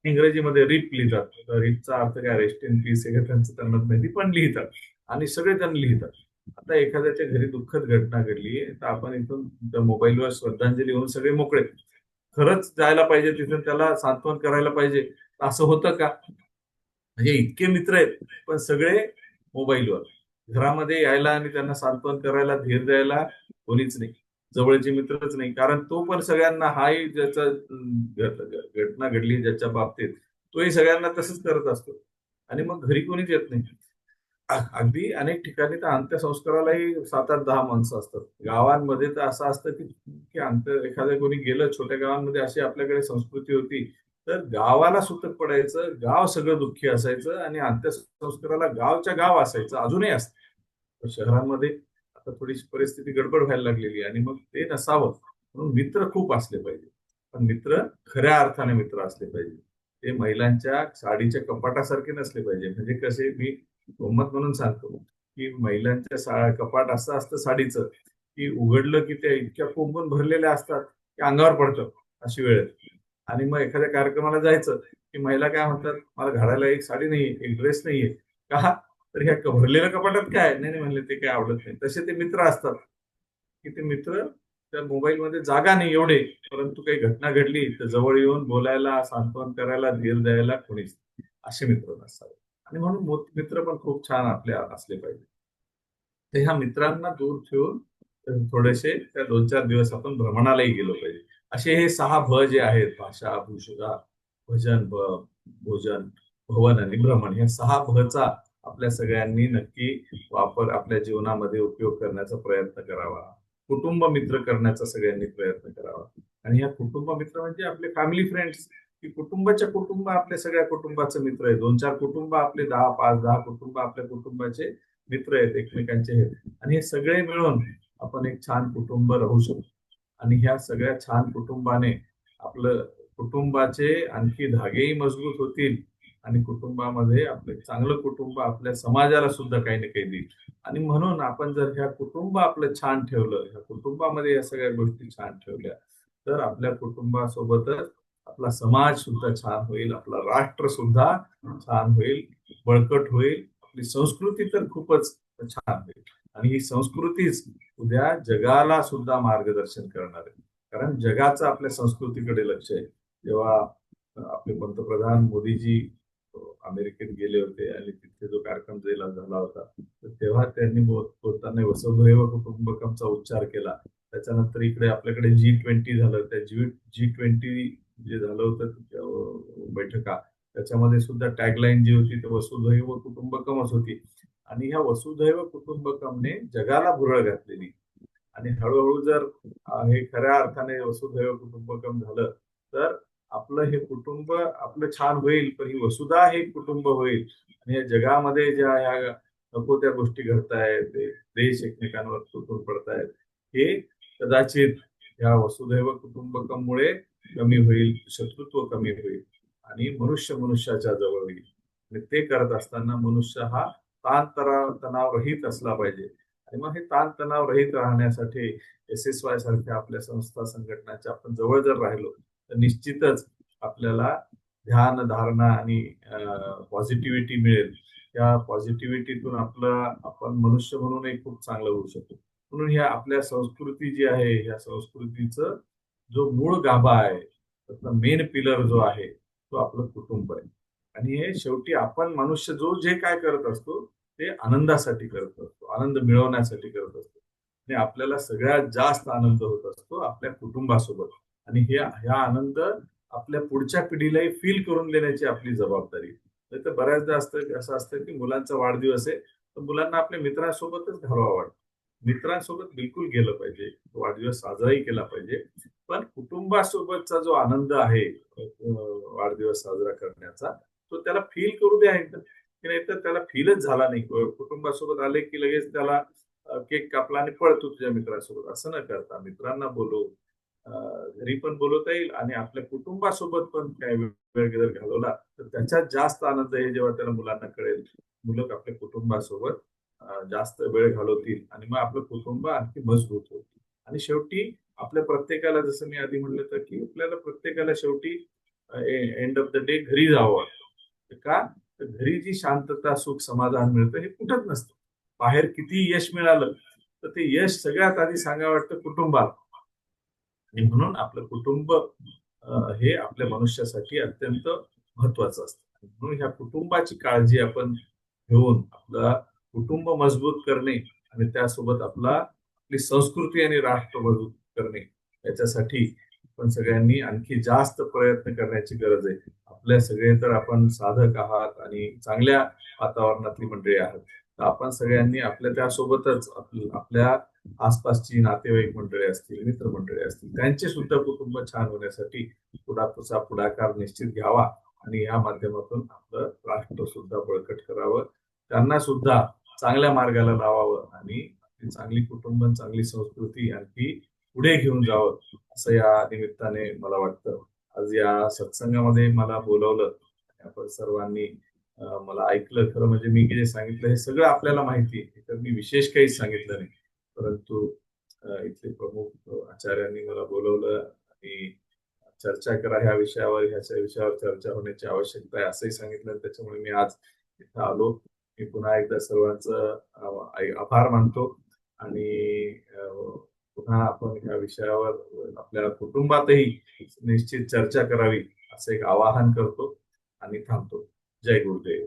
इंग्रजीमध्ये रिप लिहितात. रिपचा अर्थ काय, रेस्ट इन पीस आहे का त्यांचं त्यांना माहिती, पण लिहितात आणि सगळेजण लिहितात. आता एखाद्याच्या घरी दुःखद घटना घडली तर आपण इथून मोबाईलवर श्रद्धांजली होऊन सगळे मोकळे. खरंच जायला पाहिजे तिथून त्याला सांत्वन करायला पाहिजे, असं होतं का? म्हणजे इतके मित्र आहेत, पण सगळे मोबाईलवर. घरामध्ये यायला आणि त्यांना सांत्वन करायला, धीर द्यायला कोणीच नाही, जवळचे मित्रच नाही. कारण तो पण सगळ्यांना, हाही ज्याचा घटना घडली ज्याच्या बाबतीत, तोही सगळ्यांना तसंच करत असतो आणि मग घरी कोणीच येत नाही. अगदी अनेक ठिकाणी तर अंत्यसंस्कारालाही 7-8-10 माणसं असतात. गावांमध्ये तर असं असतं की की एखाद्या कोणी गेलं, छोट्या गावांमध्ये अशी आपल्याकडे संस्कृती होती, तर गावाला सुतक पडायचं, गाव सगळं दुःखी असायचं आणि अंत्यसंस्काराला गावच्या गाव असायचं, अजूनही असतं. पण शहरांमध्ये आता थोडीशी परिस्थिती गडबड व्हायला लागलेली आहे आणि मग ते नसावं म्हणून मित्र खूप असले पाहिजे. पण मित्र खऱ्या अर्थाने मित्र असले पाहिजे. ते महिलांच्या साडीच्या कपाटासारखे नसले पाहिजे. म्हणजे कसे, मी गंमत म्हणून सांगतो की महिलांच्या कपाट असं असतं साडीचं की उघडलं की त्या इतक्या कोंबून भरलेल्या असतात की अंगावर पडतं, अशी वेळ आहे. आणि मग एखाद्या कार्यक्रमाला जायचं की महिला काय म्हणतात, मला घालायला एक साडी नाहीये, एक ड्रेस नाहीये. का, तर ह्या भरलेल्या कपाटात काय, नाही नाही म्हणले, ते काय आवडत नाही. तसे ते मित्र असतात की ते मित्र, त्या मोबाईलमध्ये जागा नाही एवढे, परंतु काही घटना घडली तर जवळ येऊन बोलायला, सांत्वन करायला, धीर द्यायला कोणीच नाही. असे मित्र नसावे. आणि म्हणून मित्र पण खूप छान आपले असले पाहिजे. तर ह्या मित्रांना दूर ठेवून थोडेसे त्या 2-4 दिवस आपण भ्रमणालाही गेलो पाहिजे. असे हे 6 भ जे आहेत, भाषा, भूषा, भजन, भोजन, भवन आणि भ्रमण, या 6 भचा आपल्या सगळ्यांनी नक्की वापर आपल्या जीवनामध्ये उपयोग करण्याचा प्रयत्न करावा. कुटुंब मित्र करण्याचा सगळ्यांनी प्रयत्न करावा. आणि ह्या कुटुंब मित्र म्हणजे आपले फॅमिली फ्रेंड्स, की कुटुंबाच्या कुटुंब आपल्या सगळ्या कुटुंबाचे मित्र आहे. 2-4 कुटुंब आपले 10, 5-10 कुटुंब आपल्या कुटुंबाचे मित्र आहेत, एकमेकांचे आहेत. आणि हे सगळे मिळून आपण एक छान कुटुंब राहू शकतो. आणि ह्या सगळ्या छान कुटुंबाने आपलं कुटुंबाचे आणखी धागेही मजबूत होतील आणि कुटुंबामध्ये आपलं चांगलं कुटुंब आपल्या समाजाला सुद्धा काही ना काही देईल. आणि म्हणून आपण जर ह्या कुटुंब आपलं छान ठेवलं, ह्या कुटुंबामध्ये या सगळ्या गोष्टी छान ठेवल्या, तर आपल्या कुटुंबासोबतच आपला समाज सुद्धा छान होईल, आपला राष्ट्र सुद्धा छान होईल, बळकट होईल. आपली संस्कृती तर खूपच छान होईल. आणि ही संस्कृतीच उद्या जगाला सुद्धा मार्गदर्शन करणार आहे. कारण जगाचं आपल्या संस्कृतीकडे लक्ष आहे. जेव्हा आपले पंतप्रधान मोदीजी अमेरिकेत गेले होते आणि तिथे जो कार्यक्रम झाला होता, तर तेव्हा त्यांनी बोलताना वसुधैव कुटुंबकमचा उच्चार केला. त्याच्यानंतर इकडे आपल्याकडे G20 झालं. त्या G20 जे झालं होतं बैठका, त्याच्यामध्ये सुद्धा टॅगलाईन जी होती ती वसुधैव कुटुंबकमच होती. आणि ह्या वसुधैव कुटुंबकमने जगाला भुरळ घातलेली. आणि हळूहळू जर हे खऱ्या अर्थाने वसुधैव कुटुंबकम झालं, तर आपलं हे कुटुंब आपलं छान होईल, पण ही वसुधा हे कुटुंब होईल. आणि या जगामध्ये ज्या ह्या नको त्या गोष्टी घडतायत, देश एकमेकांवर तुटून पडतायत, हे कदाचित या वसुधैव कुटुंबकममुळे कमी होईल, शत्रुत्व कमी होईल आणि मनुष्य मनुष्याच्या जवळ होईल. आणि ते करत असताना मनुष्य हा तणाव रहित असला पाहिजे. आणि मग हे ताणतणाव रहित राहण्यासाठी SSY सारख्या आपल्या संस्था संघटनाच्या आपण जवळ जर राहिलो, तर निश्चितच आपल्याला ध्यान धारणा आणि पॉझिटिव्हिटी मिळेल. त्या पॉझिटिव्हिटीतून आपण मनुष्य म्हणूनही खूप चांगलं होऊ शकतो. म्हणून ह्या आपल्या संस्कृती जी आहे, ह्या संस्कृतीचं जो मूळ गाभा आहे, त्यातला मेन पिलर जो आहे, तो आपलं कुटुंब आहे. आणि हे शेवटी आपण मनुष्य जो जे काय करत असतो, ते आनंदासाठी करत असतो, आनंद मिळवण्यासाठी करत असतो. आणि आपल्याला सगळ्यात जास्त आनंद होत असतो आपल्या कुटुंबासोबत. आणि ह्या आनंद आपल्या पुढच्या पिढीलाही फील करून देण्याची आपली जबाबदारी. तर बऱ्याचदा असं असतं की मुलांचा वाढदिवस आहे, तर मुलांना आपल्या मित्रांसोबतच घालवावं वाटतं. मित्रांसोबत बिलकुल गेलं पाहिजे, वाढदिवस साजराही केला पाहिजे. पण कुटुंबासोबतचा जो आनंद आहे वाढदिवस साजरा करण्याचा, तो त्याला फील करू द्या एकदा. की नाहीतर त्याला फीलच झाला नाही. कुटुंबासोबत आले की लगेच त्याला केक कापला आणि पळ तू तुझ्या मित्रासोबत, असं न करता मित्रांना बोलव. घरी पण बोलवता येईल आणि आपल्या कुटुंबासोबत पण काही वेळ जर घालवला, तर त्याच्यात जास्त आनंद आहे जेव्हा त्याला मुलांना कळेल. मुलं आपल्या कुटुंबासोबत जास्त वेळ घालवतील आणि मग आपलं कुटुंब आणखी मजबूत होईल. आणि शेवटी आपल्या प्रत्येकाला, जसं मी आधी म्हटलं तर, की आपल्याला प्रत्येकाला शेवटी एंड ऑफ द डे घरी जावं वाटतं. का? तर घरी जी शांतता, सुख, समाधान मिळतं हे कुठंच नसतं. बाहेर किती यश मिळालं, तर ते यश सगळ्यात आधी सांगावं वाटतं कुटुंबात. आणि म्हणून आपलं कुटुंब हे आपल्या मनुष्यासाठी अत्यंत महत्वाचं असतं. म्हणून ह्या कुटुंबाची काळजी आपण घेऊन आपला कुटुंब मजबूत करणे आणि त्यासोबत आपली संस्कृती आणि राष्ट्र मजबूत करणे, याच्यासाठी आपण सगळ्यांनी आणखी जास्त प्रयत्न करण्याची गरज आहे. आपल्या सगळे तर आपण साधक आहात आणि चांगल्या वातावरणातली मंडळी आहात. तर आपण सगळ्यांनी आपल्या त्यासोबतच आपल्या आसपासची नातेवाईक मंडळी असतील, मित्रमंडळी असतील, त्यांचे सुद्धा कुटुंब छान होण्यासाठी पुढाकार निश्चित घ्यावा आणि या माध्यमातून आपलं राष्ट्र सुद्धा बळकट करावं. त्यांना सुद्धा चांगल्या मार्गाला लावावं आणि आपली चांगली कुटुंब, चांगली संस्कृती आणखी पुढे घेऊन जावं, असं या निमित्ताने मला वाटतं. आज या सत्संगामध्ये मला बोलवलं, आपण सर्वांनी मला ऐकलं. खरं म्हणजे मी जे सांगितलं हे सगळं आपल्याला माहिती आहे, तर मी विशेष काही सांगितलं नाही. परंतु इथले प्रमुख आचार्यांनी मला बोलवलं आणि चर्चा करा ह्या विषयावर, ह्याच्या विषयावर चर्चा होण्याची आवश्यकता आहे असंही सांगितलं. त्याच्यामुळे मी आज इथं आलो. मी पुन्हा एकदा सर्वांचं आभार मानतो आणि पुन्हा आपण ह्या विषयावर आपल्या कुटुंबातही निश्चित चर्चा करावी असं एक आवाहन करतो आणि थांबतो. जय गुरुदेव.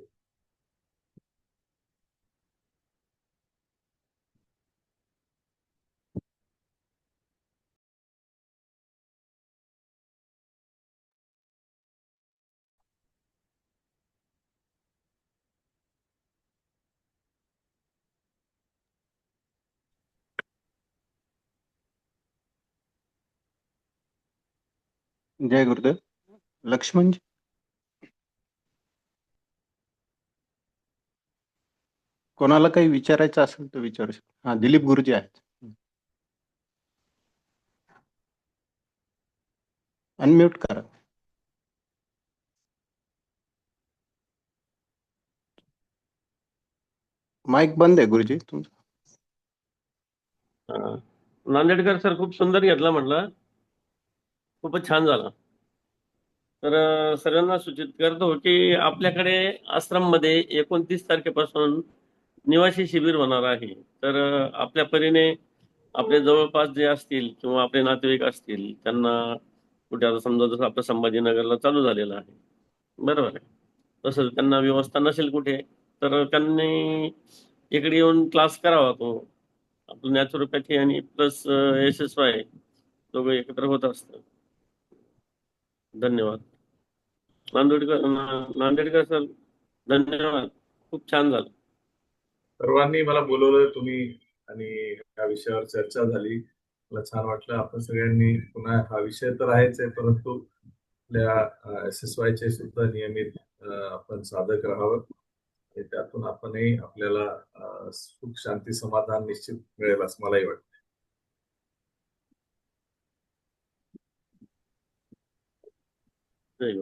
जय गुरुदेव. लक्ष्मणजी, कोणाला काही विचारायचं असेल तर विचारू शकतो. हा, दिलीप गुरुजी आहेत. अनम्यूट करा. माईक बंद आहे गुरुजी तुमचं. नांदेडकर सर खूप सुंदर घेतला म्हटलं, खूपच छान झाला. तर सर्वांना सूचित करतो की आपल्याकडे आश्रम मध्ये 29 तारखेपासून निवासी शिबिर होणार आहे. तर आपल्या परीने आपले जवळपास जे असतील किंवा आपले नातेवाईक असतील त्यांना कुठे, आता समजा जसं आपलं संभाजीनगरला चालू झालेलं आहे, बरोबर आहे, तसंच त्यांना व्यवस्था नसेल कुठे, तर त्यांनी इकडे येऊन क्लास करावा. तो आपलं नॅचरोपॅथी आणि प्लस SSY दोघं एकत्र होत असतं. धन्यवाद नांदेडकर सर, धन्यवाद, खूप छान झालं. सर्वांनी मला बोलवलं तुम्ही आणि या विषयावर चर्चा झाली. मला छान वाटलं. आपण सगळ्यांनी पुन्हा हा विषय तर आहेच आहे, परंतु आपल्या SSY चे सुद्धा नियमित आपण साधक राहावं आणि त्यातून आपणही आपल्याला सुख शांती समाधान निश्चित मिळेल असं मलाही वाटतं.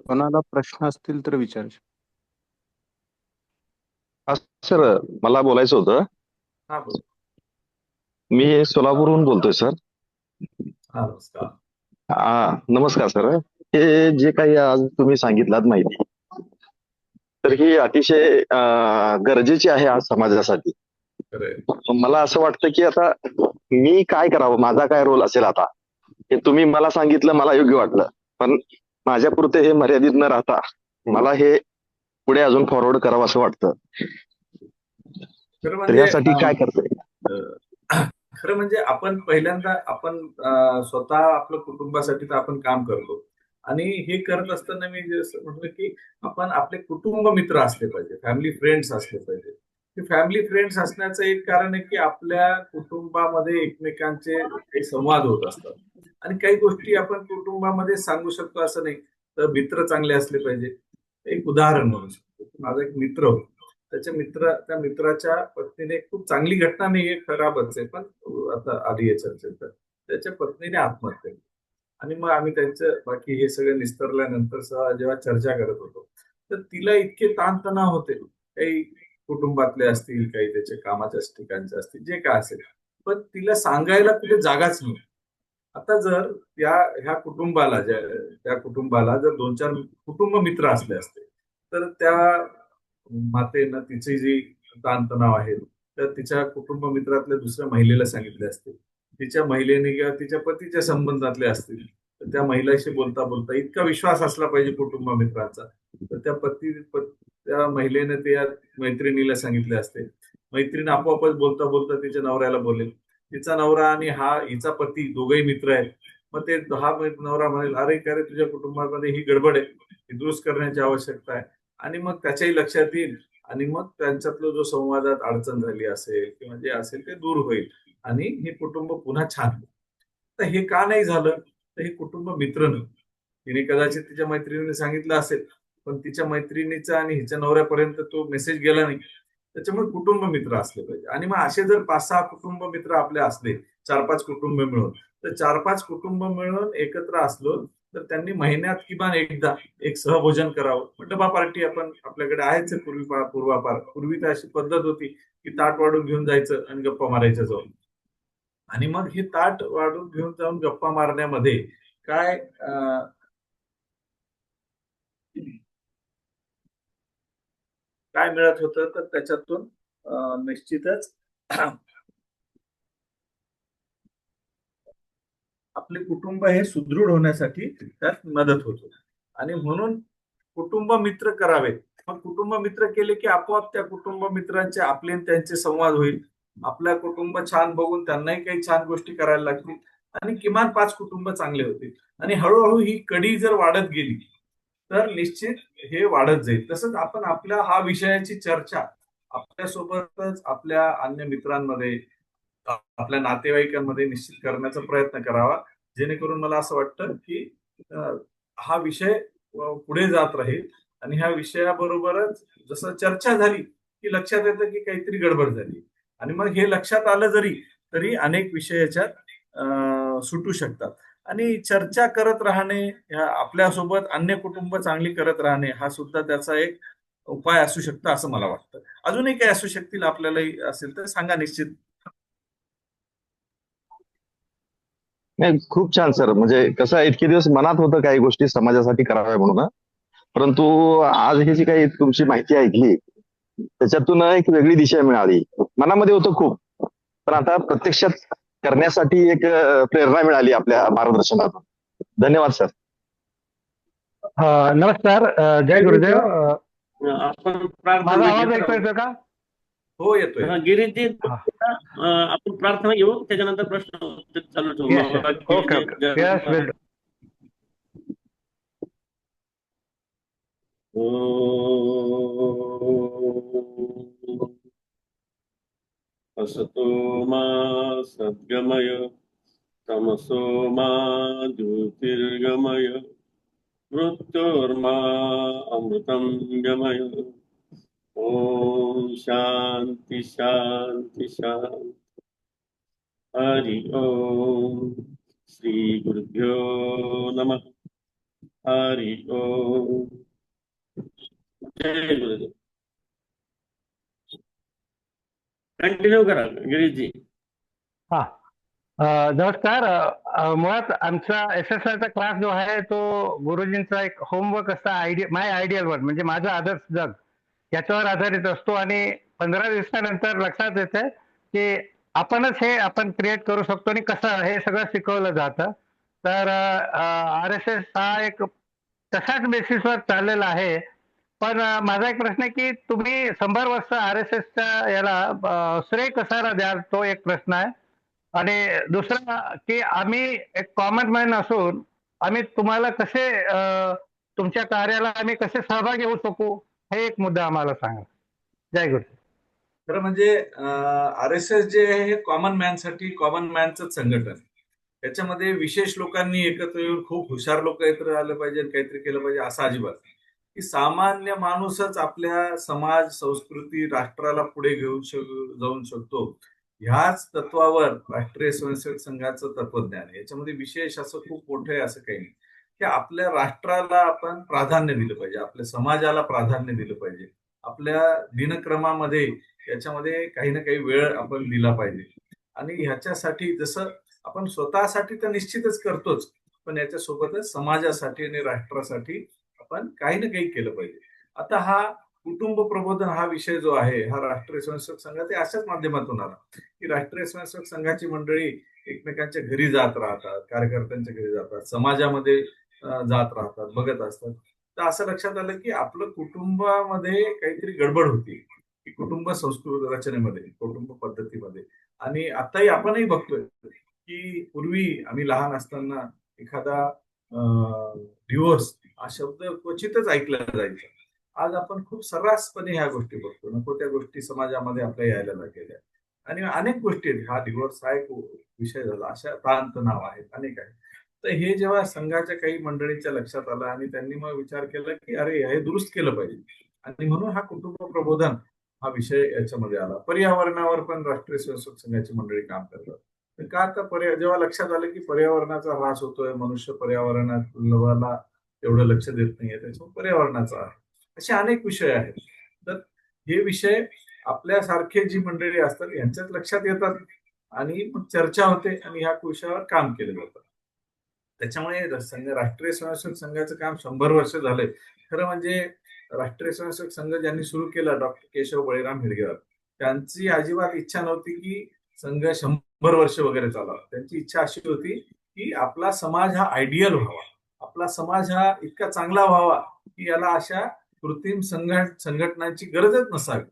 कोणाला प्रश्न असतील तर विचारू शकतो. हा सर, मला बोलायचं होतं. हा बोल. मी सोलापूरहून बोलतोय सर. हा, नमस्कार. नमस्कार सर. हे जे काही आज तुम्ही सांगितलात माहिती, तर ही अतिशय गरजेची आहे आज समाजासाठी. खरंय. मला असं वाटतं की आता मी काय करावं, माझा काय रोल असेल आता, हे तुम्ही मला सांगितलं, मला योग्य वाटलं. पण माझ्या पुरते हे मर्यादित न राहता मला हे पुढे अजून फॉरवर्ड करावं असं वाटतं. खरं तर म्हणजे यासाठी काय करतोय? खरं म्हणजे आपण पहिल्यांदा आपण स्वतः आपलं कुटुंबासाठी तर आपण काम करतो आणि हे करत असताना मी जसं म्हटलं की आपण आपले कुटुंब मित्र असले पाहिजे, फॅमिली फ्रेंड्स असले पाहिजे. फॅमिली फ्रेंड्स असण्याचं एक कारण आहे की आपल्या कुटुंबामध्ये एकमेकांचे काही संवाद होत असतात आणि काही गोष्टी आपण कुटुंबामध्ये सांगू शकतो असं नाही. तर मित्र चांगले असले पाहिजे. एक उदाहरण म्हणू शकतो. माझा एक मित्र होता. त्या मित्राच्या पत्नीने, खूप चांगली घटना नाही आहे, खराबच आहे, पण आता आधी आहे चर्चेत, तर त्याच्या पत्नीने आत्महत्या केली. आणि मग आम्ही त्यांचं बाकी हे सगळं निस्तरल्यानंतर जेव्हा चर्चा करत होतो, तर तिला इतके ताणतणाव होते, काही कुटुंबातले असतील, काही त्याच्या कामाच्या ठिकाणचे असतील, जे काय असेल, पण तिला सांगायला कुठे जागाच नव्हती. आता जर ह्या कुटुंबाला त्या कुटुंबाला जर 2-4 कुटुंब मित्र असले असते, तर त्या मातेनं तिची जी ताणतणाव आहेत तर तिच्या कुटुंब मित्रातल्या दुसऱ्या महिलेला सांगितले असते. तिच्या महिलेने किंवा तिच्या पतीच्या संबंधातले असतील तर त्या महिलाशी बोलता बोलता इतका विश्वास असला पाहिजे कुटुंब मित्राचा, तर त्या महिलेने त्या मैत्रिणीला सांगितले असते. मैत्रीण आपोआपच बोलता बोलता तिच्या नवऱ्याला बोलेल. तिचा नवरा आणि हिचा पती दोघेही मित्र आहेत. मग ते नवरा म्हणेल, अरे काय रे, तुझ्या कुटुंबामध्ये ही गडबड आहे, ही दुरुस्त करण्याची आवश्यकता आहे. आणि मग त्याच्याही लक्षात येईल आणि मग त्यांच्यातलं जो संवादात अडचण झाली असेल किंवा जे असेल ते दूर होईल आणि हे कुटुंब पुन्हा छान होईल. तर हे का नाही झालं, तर हे कुटुंब मित्र नव्हते. तिने कदाचित तिच्या मैत्रिणीने सांगितलं असेल, पण तिच्या मैत्रिणीचा आणि हिच्या नवऱ्यापर्यंत तो मेसेज गेला नाही. त्याच्यामुळे कुटुंब मित्र असले पाहिजे. आणि मग असे जर 5-6 कुटुंब मित्र आपले असले, 4-5 कुटुंब मिळून, तर 4-5 कुटुंब मिळून एकत्र असलो तर त्यांनी महिन्यात किमान एकदा एक सहभोजन करावं. डबा पार्टी आपण आपल्याकडे आहेच पूर्वापार. पूर्वी तर अशी पद्धत होती की ताट वाढून घेऊन जायचं आणि गप्पा मारायच्या जाऊन. आणि मग हे ताट वाढून घेऊन जाऊन गप्पा मारण्यामध्ये काय काय मिळत होतं, तर त्याच्यातून निश्चितच आपले कुटुंब हे सुदृढ होण्यासाठी त्यात मदत होतो. आणि म्हणून कुटुंब मित्र करावेत. मग कुटुंब मित्र केले की आपोआप त्या कुटुंब मित्रांचे आपले त्यांचे संवाद होईल. आपल्या कुटुंब छान बघून त्यांनाही काही छान गोष्टी करायला लागतील आणि किमान 5 कुटुंब चांगले होतील. आणि हळूहळू ही कडी जर वाढत गेली तर निश्चित हे वाढत जाईल. तसंच आपण आपल्या हा विषयाची चर्चा आपल्यासोबतच आपल्या अन्य मित्रांमध्ये, आपल्या नातेवाईकांमध्ये निश्चित करण्याचा प्रयत्न करावा, जेणेकरून मला असं वाटतं की हा विषय पुढे जात राहील आणि ह्या विषयाबरोबरच जसं चर्चा झाली की लक्षात येतं की काहीतरी गडबड झाली आणि मग हे लक्षात आलं तरी अनेक विषय याच्यात सुटू शकतात. आणि चर्चा करत राहणे, आपल्यासोबत अन्य कुटुंब चांगली करत राहणे हा सुद्धा त्याचा एक उपाय असू शकतो असं मला वाटतं. अजूनही काही असू शकतील, आपल्यालाही असेल तर सांगा निश्चित. नाही, खूप छान सर. म्हणजे कसं आहे, इतके दिवस मनात होतं काही गोष्टी समाजासाठी कराव्या म्हणून, परंतु आज ही जी काही तुमची माहिती ऐकली त्याच्यातून एक वेगळी दिशा मिळाली. मनामध्ये होतं खूप, पण आता प्रत्यक्षात करण्यासाठी एक प्रेरणा मिळाली आपल्या मार्गदर्शनातून. धन्यवाद सर. नमस्कार. जय गुरुदेव. आपण प्रार्थना माझा आवाज घेत ऐकू राहू. येतो का? हो, येतोय. गिरीशजी, हा. आपण प्रार्थना घेऊ, त्याच्यानंतर प्रश्न उत्तर चालू ठेवू. Yes, sir. Okay, okay. Yes, will do. असतो मा सद्गमय तमसो मा ज्योतिर्गमय मृत्योर्मा अमृतं गमय. ओम शांती शांती शांती. हरि ओम. श्री गुरुभ्यो नमः. हरि ओम. जय गुरुदेव. कंटिन्यू करा गिरीशजी. हा. नमस्कार. मुळात आमचा SSRचा क्लास जो आहे तो गुरुजींचा एक होमवर्क असता, माय आयडियल वर्ल्ड म्हणजे माझं आदर्श जग याच्यावर आधारित असतो. आणि 15 दिवसानंतर लक्षात येतं की आपण क्रिएट करू शकतो आणि कसं हे सगळं शिकवलं जातं. तर RSS हा एक तशाच बेसिसवर चाललेला आहे. पण माझा एक प्रश्न आहे की तुम्ही 100 वर्ष RSSच्या याला श्रेय कशाला द्याल, तो एक प्रश्न आहे. आणि दुसरा की आम्ही एक कॉमन मॅन असून आम्ही तुम्हाला तुमच्या कार्याला आम्ही कसे सहभागी होऊ शकू, हे एक मुद्दा आम्हाला सांगा. जय गुरु. खरं म्हणजे RSS जे आहे हे कॉमन मॅनसाठी, कॉमन मॅनचं संघटन. त्याच्यामध्ये विशेष लोकांनी एकत्र येऊन, खूप हुशार लोक एकत्र आलं पाहिजे, काहीतरी केलं पाहिजे असं अजिबात नाही. की सामान्य माणूसच आपल्या समाज, संस्कृती, राष्ट्राला पुढे घेऊन जाऊ शकतो. ह्याच तत्वावर राष्ट्रीय स्वयंसेवक संघाचं तत्वज्ञान आहे. याच्यामध्ये विशेष असं खूप मोठं आहे असं काही नाही. की आपल्या राष्ट्राला आपण प्राधान्य दिलं पाहिजे, आपल्या समाजाला प्राधान्य दिलं पाहिजे, आपल्या दिनक्रमामध्ये याच्यामध्ये काही ना काही वेळ आपण दिला पाहिजे. आणि ह्याच्यासाठी जसं आपण स्वतःसाठी तर निश्चितच करतोच, पण याच्यासोबतच समाजासाठी आणि राष्ट्रासाठी आपण काही ना काही केलं पाहिजे. आता हा कुटुंब प्रबोधन हा विषय जो आहे, हा राष्ट्रीय स्वयंसेवक संघाच्या अशाच माध्यमातून आला की राष्ट्रीय स्वयंसेवक संघाची मंडळी एकमेकांच्या घरी जात राहतात, कार्यकर्त्यांच्या घरी जातात, समाजामध्ये जात राहतात, बघत असतात. तर असं लक्षात आलं की आपलं कुटुंबामध्ये काहीतरी गडबड होती, की कुटुंब संस्कृती रचनेमध्ये, कुटुंब पद्धतीमध्ये. आणि आताही आपणही बघतोय की पूर्वी आम्ही लहान असताना एखादा डिव्होर्स हा शब्द क्वचितच ऐकला जायचा. आज आपण खूप सर्रासपणे ह्या गोष्टी बघतो, नको त्या गोष्टी समाजामध्ये आपल्या यायला लागलेल्या. आणि अनेक गोष्टी आहेत. हा डिव्होर्स हा एक विषय झाला, अशा ताणतणाव आहेत, अनेक आहेत. तर हे जेव्हा संघाच्या काही मंडळींच्या लक्षात आलं आणि त्यांनी मग विचार केला की अरे हे दुरुस्त केलं पाहिजे, आणि म्हणून हा कुटुंब प्रबोधन हा विषय याच्यामध्ये आला. पर्यावरणावर पण राष्ट्रीय स्वयंसेवक संघाची मंडळी काम करतात. तर का तर जेव्हा लक्षात आलं की पर्यावरणाचा ऱ्हास होतोय, मनुष्य पर्यावरणाला एवढं लक्ष देत नाहीये, त्याच्यामुळे पर्यावरणाचा आहे, असे अनेक विषय आहेत. तर हे विषय आपल्यासारखे जी मंडळी असतात यांच्याच लक्षात येतात आणि मग चर्चा होते आणि ह्या विषयावर काम केलं जातं. त्याच्यामुळे राष्ट्रीय स्वयंसेवक संघाचं काम 100 वर्ष झालंय. खरं म्हणजे राष्ट्रीय स्वयंसेवक संघ ज्यांनी सुरू केला, डॉक्टर केशव बळीराम हिडगेवार, त्यांची अजिबात इच्छा नव्हती की संघ 100 वर्ष वगैरे चालावा. त्यांची इच्छा अशी होती की आपला समाज हा आयडियल व्हावा, आपला समाज हा इतका चांगला व्हावा की याला अशा कृत्रिम संघटनांची गरजच नसावी,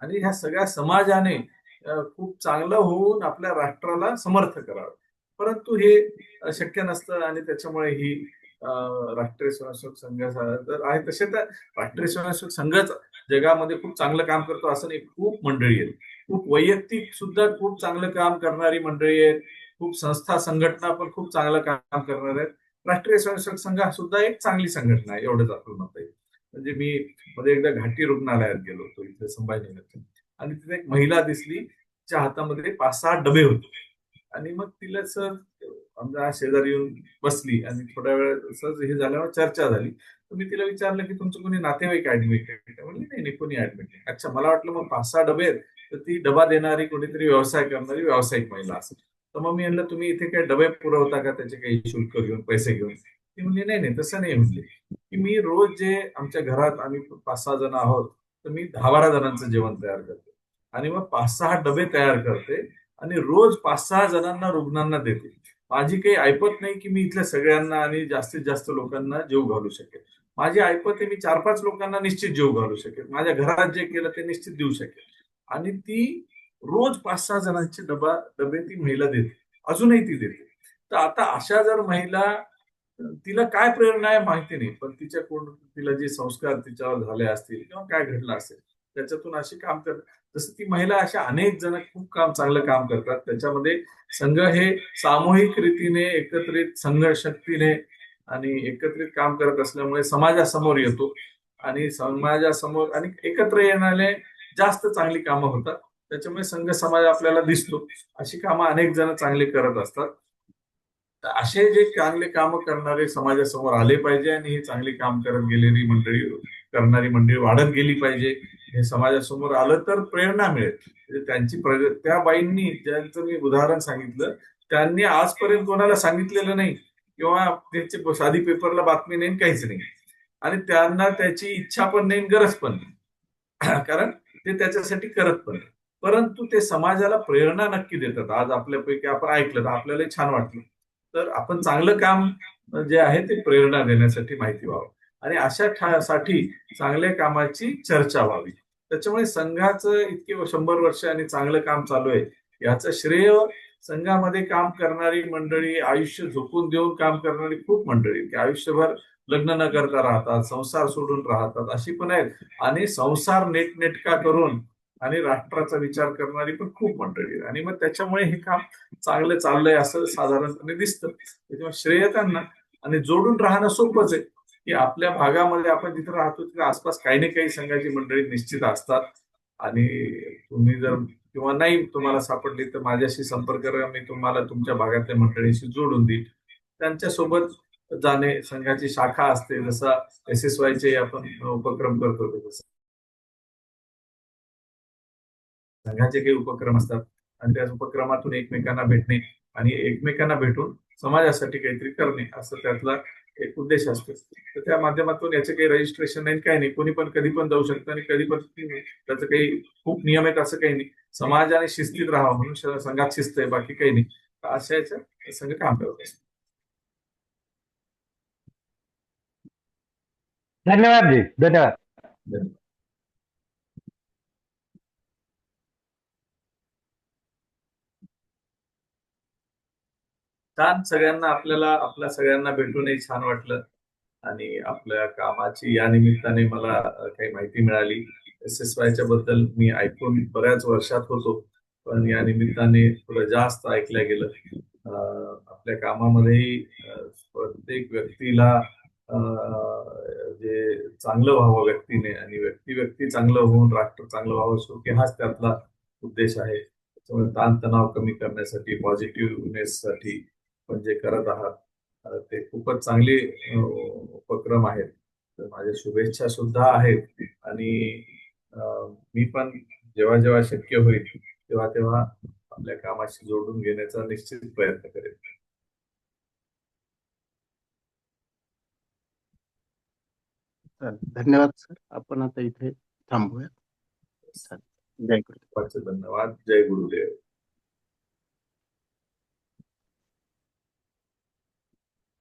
आणि ह्या सगळ्या समाजाने खूप चांगलं होऊन आपल्या राष्ट्राला समर्थ करावं. परंतु हे शक्य नसतं आणि त्याच्यामुळे ही राष्ट्रीय स्वयंसेवक संघ आहे. तसे तर राष्ट्रीय स्वयंसेवक संघच जगामध्ये खूप चांगलं काम करतो असं नाही, खूप मंडळी आहेत, खूप वैयक्तिक सुद्धा खूप चांगलं काम करणारी मंडळी आहेत, खूप संस्था संघटना पण खूप चांगलं काम करणार आहेत. राष्ट्रीय स्वयंसेवक संघ हा सुद्धा एक चांगली संघटना आहे, एवढंच आपलं मत आहे. म्हणजे मी मध्ये एकदा घाटी रुग्णालयात गेलो होतो इथे संभाजीनगर, आणि तिथे एक महिला दिसली, तिच्या हातामध्ये 5-6 डबे होते. आणि मग तिला सहज आमच्या शेजारी येऊन बसली आणि थोड्या वेळ सहज हे झाल्यावर चर्चा झाली. तर मी तिला विचारलं की तुमचं कोणी नातेवाईक ऍडमिट आहे का? म्हणली नाही नाही, कोणी ऍडमिट नाही. अच्छा, मला वाटलं मग 5-6 डबे आहेत तर ती डबा देणारी कोणीतरी व्यवसाय करणारी व्यावसायिक महिला असेल. तर मग मी म्हणलं तुम्ही इथे काय डबे पुरवता का, त्याचे काही शुल्क घेऊन, पैसे घेऊन? ती म्हणली नाही नाही, तसं नाही. म्हणली की मी रोज जे आमच्या घरात आम्ही 5-6 जण आहोत, तर मी 10-12 जणांचं जेवण तयार करते आणि मग 5-6 डबे तयार करते आणि रोज 5-6 जणांना, रुग्णांना देते. माझी काही ऐपत नाही की मी इथल्या सगळ्यांना आणि जास्तीत जास्त लोकांना जेव घालू शकेल. माझी ऐपत आहे मी 4-5 लोकांना निश्चित जेव घालू शकेल, माझ्या घरात जे केलं ते निश्चित देऊ शकेल. आणि ती रोज 5-6 जणांचे डबे ती महिला देते, अजूनही ती देते. तर आता अशा जर महिला, तिला काय प्रेरणा आहे माहिती नाही, पण तिला जे संस्कार तिच्यावर झाले असतील किंवा काय घडलं असेल त्याच्यातून अशी काम करतात. जसं ती महिला, अशा अनेक जण खूप चांगलं काम करतात. त्याच्यामध्ये संघ हे सामूहिक रीतीने, एकत्रित संघ शक्तीने आणि एकत्रित काम करत असल्यामुळे समाजासमोर येतो आणि समाजासमोर आणि एकत्र येण्याने जास्त चांगली कामं होतात. त्याच्यामुळे संघ समाज आपल्याला दिसतो. अशी कामं अनेक जण चांगले करत असतात. तर असे जे चांगले काम करणारे समाजासमोर आले पाहिजे आणि हे चांगली काम करत गेलेली करणारी मंडळी वाढत गेली पाहिजे. हे समाजासमोर आलं तर प्रेरणा मिळेल. म्हणजे त्या बाईंनी ज्यांचं मी उदाहरण सांगितलं, त्यांनी आजपर्यंत कोणाला सांगितलेलं नाही किंवा त्याची साधी पेपरला बातमी नाही, काहीच नाही. आणि त्यांना त्याची इच्छा पण नाही, गरज पण नाही. कारण ते त्याच्यासाठी करत पण नाही. परंतु ते समाजाला प्रेरणा नक्की देतात. आज आपल्यापैकी आपण ऐकलं तर आपल्याला छान वाटलं. तर आपण चांगलं काम जे आहे ते प्रेरणा देण्यासाठी माहिती व्हावं आणि अशा साठी चांगल्या कामाची चर्चा व्हावी. त्याच्यामुळे संघाचं इतके 100 वर्ष आणि चांगलं काम चालू आहे, याचं श्रेय संघामध्ये काम करणारी मंडळी, आयुष्य झोकून देऊन काम करणारी खूप मंडळी, की आयुष्यभर लग्न न करता राहतात, संसार सोडून राहतात, अशी पण आहेत. आणि संसार नेटनेटका करून आणि राष्ट्राचा विचार करणारी पण खूप मंडळी आहे. आणि मग त्याच्यामुळे हे काम चांगलं चाललंय असं साधारणपणे दिसतं. त्याच्यामुळे श्रेय त्यांना. आणि जोडून राहणं सोपंच आहे, की आपल्या भागामध्ये आपण जिथे राहतो तिथे आसपास काही ना काही संघाची मंडळी निश्चित असतात. आणि तुम्ही जर किंवा नाही तुम्हाला सापडली तर माझ्याशी संपर्क करा, मी तुम्हाला तुमच्या भागातल्या मंडळीशी जोडून देईल. त्यांच्यासोबत जाणे, संघाची शाखा असते, जसा SSY चे आपण उपक्रम करतो तसं संघाचे काही उपक्रम असतात आणि त्या उपक्रमातून एकमेकांना भेटणे आणि एकमेकांना भेटून समाजासाठी काहीतरी करणे, असं त्यातला एक उद्देश असतो. तर त्या माध्यमातून याचे काही रजिस्ट्रेशन नाही, काही नाही, कोणी पण कधी पण जाऊ शकतं आणि कधी पण त्याचं काही खूप नियम आहेत असं काही नाही. समाजाने शिस्तीत राहावं म्हणून संघात शिस्त आहे, बाकी काही नाही. अशा याच्या संघ काम करत असतो. धन्यवाद जी, धन्यवाद. धन्यवाद. छान, आपल्या सगळ्यांना भेटूनही छान वाटलं आणि आपल्या कामाची या निमित्ताने मला काही माहिती मिळाली. SSY च्या बद्दल मी ऐकून बऱ्याच वर्षात होतो, पण या निमित्ताने थोडं जास्त ऐकलं गेलं. आपल्या कामामध्येही प्रत्येक व्यक्तीला जे चांगलं व्हावं व्यक्तीने आणि व्यक्ती चांगलं होऊन राष्ट्र चांगलं व्हावं, शेवटी हाच त्यातला उद्देश आहे. त्याच्यामुळे ताणतणाव कमी करण्यासाठी, पॉझिटिव्हनेस साठी आपण जे करत आहात ते खूपच चांगले उपक्रम आहेत. तर माझ्या शुभेच्छा सुद्धा आहेत आणि मी पण जेव्हा जेव्हा शक्य होईल तेव्हा तेव्हा आपल्या कामाशी जोडून घेण्याचा निश्चित प्रयत्न करेन. धन्यवाद सर. आपण आता इथे थांबूया. जय गुरु. धन्यवाद. जय गुरुदेव.